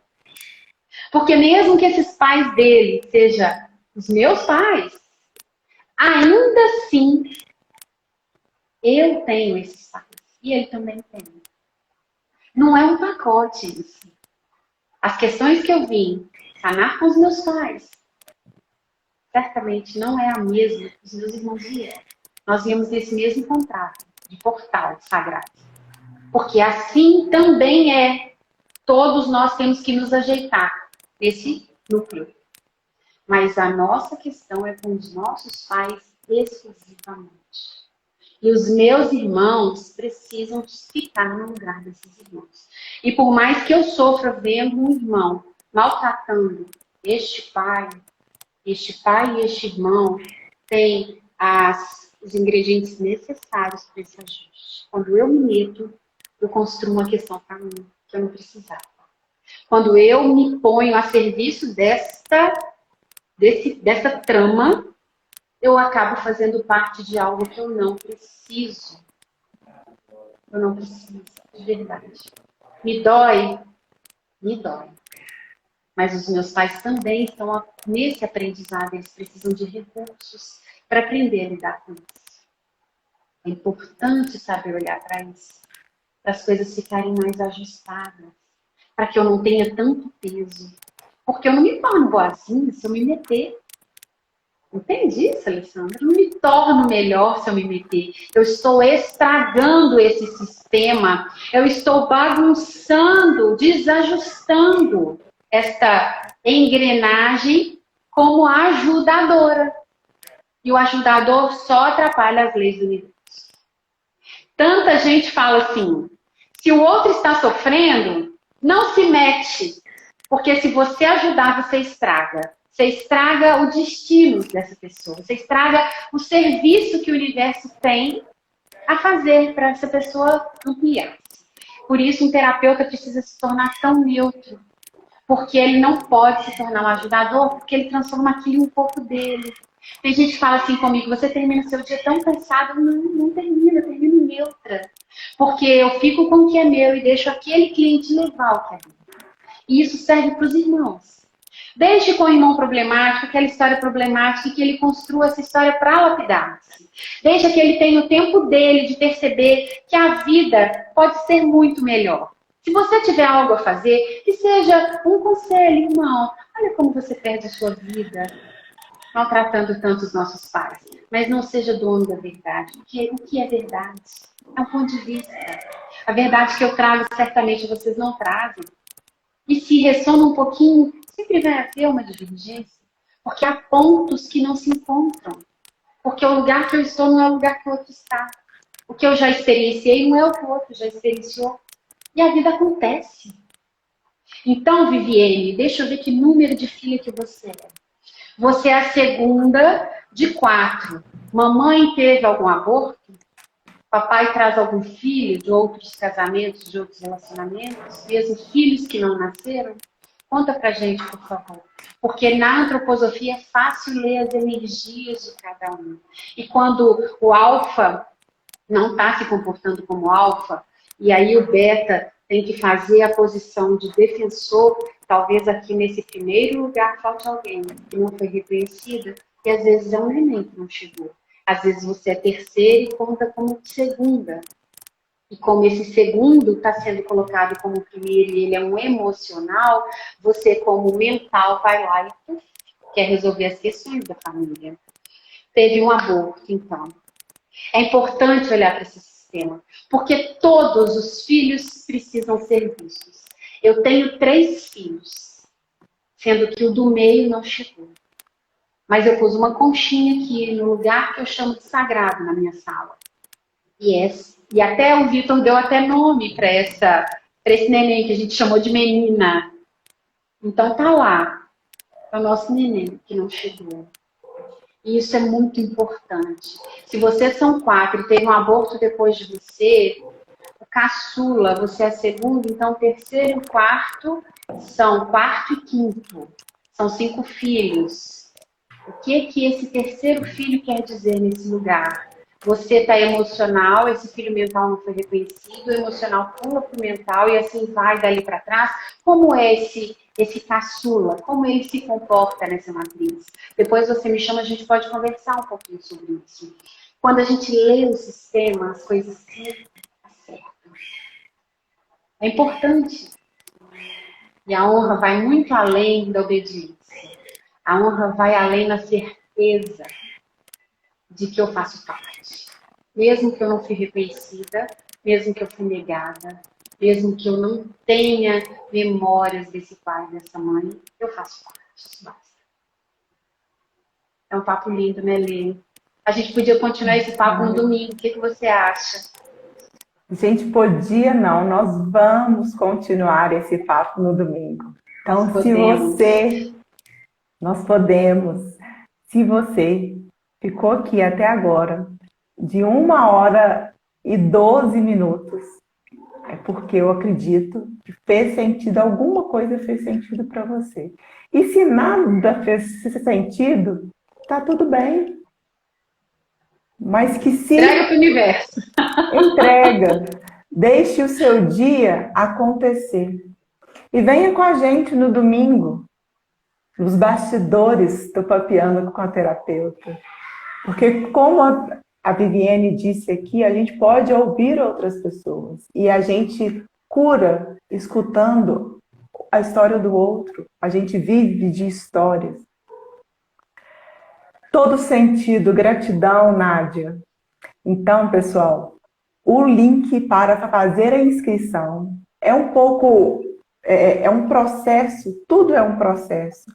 Porque mesmo que esses pais dele sejam os meus pais, ainda assim, eu tenho esses pais. E ele também tem. Não é um pacote isso. As questões que eu vim sanar com os meus pais, certamente não é a mesma que os meus irmãos vieram. Nós viemos nesse mesmo contrato de portal sagrado. Porque assim também é. Todos nós temos que nos ajeitar nesse núcleo. Mas a nossa questão é com os nossos pais exclusivamente. E os meus irmãos precisam ficar no lugar desses irmãos. E por mais que eu sofra vendo um irmão maltratando este pai e este irmão, tem os ingredientes necessários para esse ajuste. Quando eu me meto, eu construo uma questão para mim que eu não precisava. Quando eu me ponho a serviço dessa trama, eu acabo fazendo parte de algo que eu não preciso. Eu não preciso, de verdade. Me dói. Mas os meus pais também estão nesse aprendizado, eles precisam de recursos para aprender a lidar com isso. É importante saber olhar para isso, para as coisas ficarem mais ajustadas, para que eu não tenha tanto peso. Porque eu não me torno boazinha se eu me meter. Entendi isso, Alessandra? Eu não me torno melhor se eu me meter. Eu estou estragando esse sistema. Eu estou bagunçando, desajustando esta engrenagem como ajudadora. E o ajudador só atrapalha as leis do universo. Tanta gente fala assim, se o outro está sofrendo, não se mete. Porque se você ajudar, você estraga. Você estraga o destino dessa pessoa. Você estraga o serviço que o universo tem a fazer para essa pessoa ampliar. Por isso, um terapeuta precisa se tornar tão neutro. Porque ele não pode se tornar um ajudador, porque ele transforma aquilo em um pouco dele. Tem gente que fala assim comigo, você termina seu dia tão cansado. Não termina, eu termino neutra. Porque eu fico com o que é meu e deixo aquele cliente levar o que é meu. E isso serve para os irmãos. Deixe com o irmão problemático, aquela história problemática, e que ele construa essa história para lapidar-se. Deixa que ele tenha o tempo dele de perceber que a vida pode ser muito melhor. Se você tiver algo a fazer, que seja um conselho, irmão. Olha como você perde a sua vida maltratando tanto os nossos pais. Mas não seja dono da verdade. O que é verdade? É um ponto de vista. A verdade que eu trago, certamente vocês não trazem. E se ressona um pouquinho, sempre vai haver uma divergência. Porque há pontos que não se encontram. Porque o lugar que eu estou não é o lugar que o outro está. O que eu já experienciei não é o que o outro já experienciou. E a vida acontece. Então, Viviane, deixa eu ver que número de filha que você é. Você é a segunda de 4. Mamãe teve algum aborto? Papai traz algum filho de outros casamentos, de outros relacionamentos? Mesmo filhos que não nasceram? Conta pra gente, por favor. Porque na antroposofia é fácil ler as energias de cada um. E quando o alfa não está se comportando como alfa, e aí o beta tem que fazer a posição de defensor, talvez aqui nesse primeiro lugar falte alguém que não foi reconhecida, e às vezes é um neném que não chegou. Às vezes você é terceira e conta como segunda. E como esse segundo está sendo colocado como primeiro e ele é um emocional, você, como mental, vai lá e quer resolver as questões da família. Teve um aborto, então. É importante olhar para esse sistema, porque todos os filhos precisam ser vistos. Eu tenho 3 filhos, sendo que o do meio não chegou. Mas eu pus uma conchinha aqui no lugar que eu chamo de sagrado na minha sala. E até o Vitor deu até nome para esse neném que a gente chamou de menina. Então tá lá, é o nosso neném que não chegou. E isso é muito importante. Se vocês são 4 e teve um aborto depois de você, o caçula, você é a segunda, então o terceiro e o quarto são quarto e quinto. São 5 filhos. O que esse terceiro filho quer dizer nesse lugar? Você está emocional, esse filho mental não foi reconhecido, o emocional pula para o mental e assim vai dali para trás. Como é esse caçula? Como ele se comporta nessa matriz? Depois você me chama, a gente pode conversar um pouquinho sobre isso. Quando a gente lê o sistema, as coisas se acertam. É importante. E a honra vai muito além da obediência. A honra vai além da certeza de que eu faço parte. Mesmo que eu não fui reconhecida, mesmo que eu fui negada, mesmo que eu não tenha memórias desse pai, dessa mãe, eu faço parte. Isso basta. É um papo lindo, né, Lê? A gente podia continuar esse papo no domingo. O que você acha? Gente, podia não, nós vamos continuar esse papo no domingo. Então, nós podemos, se você ficou aqui até agora, de 1h12, é porque eu acredito que fez sentido, alguma coisa fez sentido para você. E se nada fez sentido, tá tudo bem. Mas que se... Entrega para o universo. Entrega. Deixe o seu dia acontecer. E venha com a gente no domingo, nos bastidores do Papeando com a Terapeuta. Porque como a Viviane disse aqui, a gente pode ouvir outras pessoas. E a gente cura escutando a história do outro. A gente vive de histórias. Todo sentido, gratidão, Nádia. Então, pessoal, o link para fazer a inscrição é um pouco, é um processo, tudo é um processo,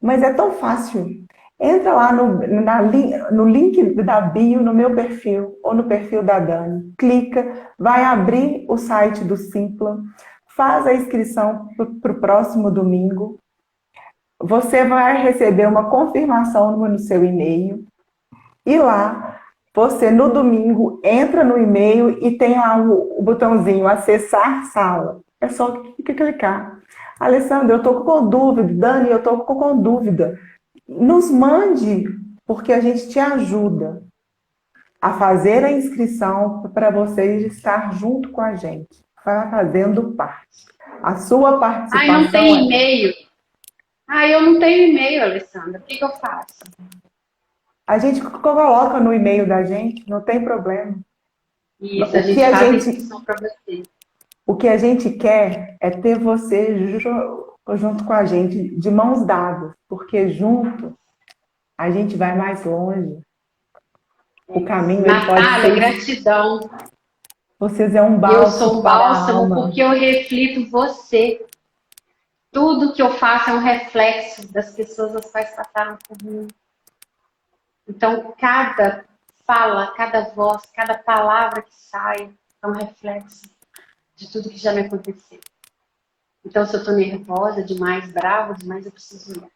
mas é tão fácil. Entra lá no link da bio, no meu perfil, ou no perfil da Dani, clica, vai abrir o site do Simpla, faz a inscrição para o próximo domingo, você vai receber uma confirmação no seu e-mail, e lá você, no domingo, entra no e-mail e tem lá o botãozinho acessar sala. É só clicar. Alessandra, eu estou com dúvida. Dani, eu estou com dúvida. Nos mande, porque a gente te ajuda a fazer a inscrição para vocês estar junto com a gente, fazendo parte. A sua participação... Não tem e-mail. Eu não tenho e-mail, Alessandra. O que eu faço? A gente coloca no e-mail da gente, não tem problema. Isso, a gente faz a inscrição para você. O que a gente quer é ter você junto com a gente, de mãos dadas, porque junto a gente vai mais longe. O caminho Natália, pode ser... gratidão. Vocês é um bálsamo. Eu sou um bálsamo porque eu reflito você. Tudo que eu faço é um reflexo das pessoas as quais passaram por mim. Então, cada fala, cada voz, cada palavra que sai é um reflexo de tudo que já me aconteceu. Então, se eu estou nervosa demais, brava demais, eu preciso olhar.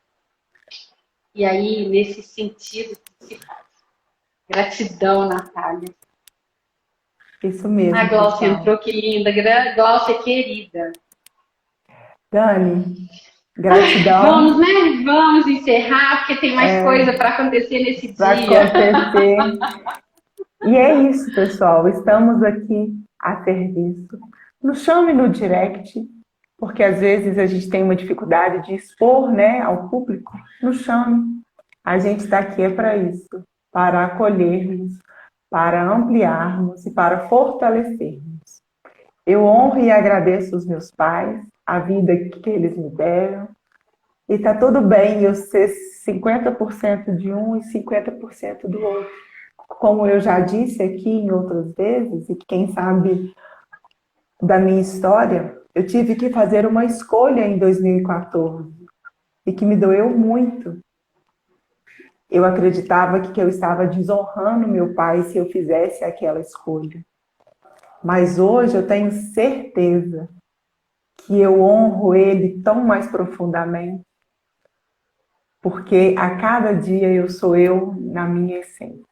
E aí, nesse sentido, se faz. Gratidão, Natália. Isso mesmo. A Glaucia entrou, que linda. Glaucia, querida. Dani, gratidão. Vamos, né? Vamos encerrar, porque tem mais coisa para acontecer nesse dia. E é isso, pessoal. Estamos aqui a serviço. Nos chame no direct, porque às vezes a gente tem uma dificuldade de expor, né, ao público. Nos chame. A gente está aqui para isso, para acolhermos, para ampliarmos e para fortalecermos. Eu honro e agradeço os meus pais, a vida que eles me deram. E tá tudo bem eu ser 50% de um e 50% do outro. Como eu já disse aqui em outras vezes, e quem sabe da minha história, eu tive que fazer uma escolha em 2014 e que me doeu muito. Eu acreditava que eu estava desonrando meu pai se eu fizesse aquela escolha. Mas hoje eu tenho certeza que eu honro ele tão mais profundamente, porque a cada dia eu sou eu na minha essência.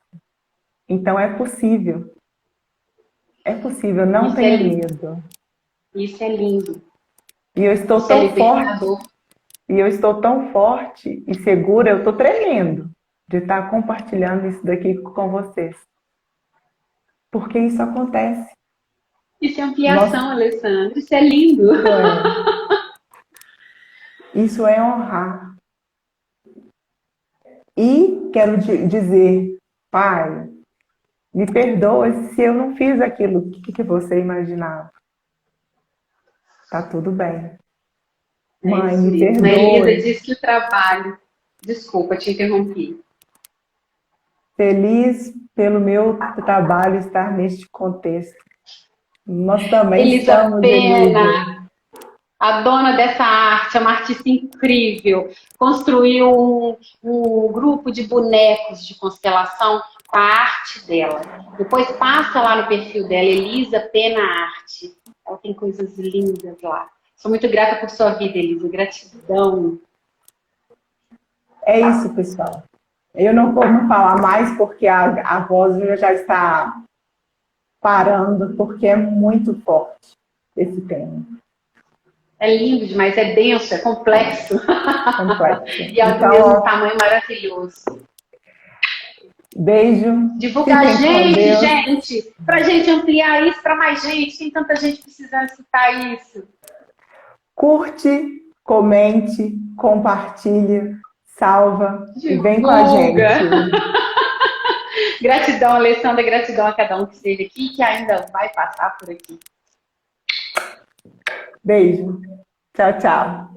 Então é possível. É possível, não Isso é tenha lindo. medo. Isso é lindo. E eu estou Isso é tão forte, libertador. e eu estou tão forte e segura, eu estou tremendo de estar compartilhando isso daqui com vocês. Porque isso acontece. Isso é Nós, ampliação, Alessandra. Isso é lindo. isso é honrar. E quero dizer, pai, me perdoa se eu não fiz aquilo que você imaginava. Tá tudo bem. É Mãe, isso me mesmo. A Elisa perdoe. diz que o trabalho. Desculpa, te interrompi. Feliz pelo meu trabalho estar neste contexto. Nós também Elisa estamos, Elisa. Pena, a dona dessa arte, é uma artista incrível, construiu um grupo de bonecos de constelação com a arte dela. Depois passa lá no perfil dela, Elisa Pena Arte. Ela tem coisas lindas lá. Sou muito grata por sua vida, Elisa. Gratidão. É isso, pessoal. Eu não vou falar mais porque a voz já está parando, porque é muito forte esse tema. É lindo demais, é denso, é complexo. Complexo. E ao Então, mesmo tamanho maravilhoso. beijo. Divulgar a Fiquem com gente, Deus. gente, pra gente ampliar isso para mais gente. Tem tanta gente precisando escutar isso. Curte, comente, compartilha, salva e vem com a Divulga. gente. Gratidão, Alessandra, gratidão a cada um que esteve aqui e que ainda vai passar por aqui. Beijo. Tchau, tchau.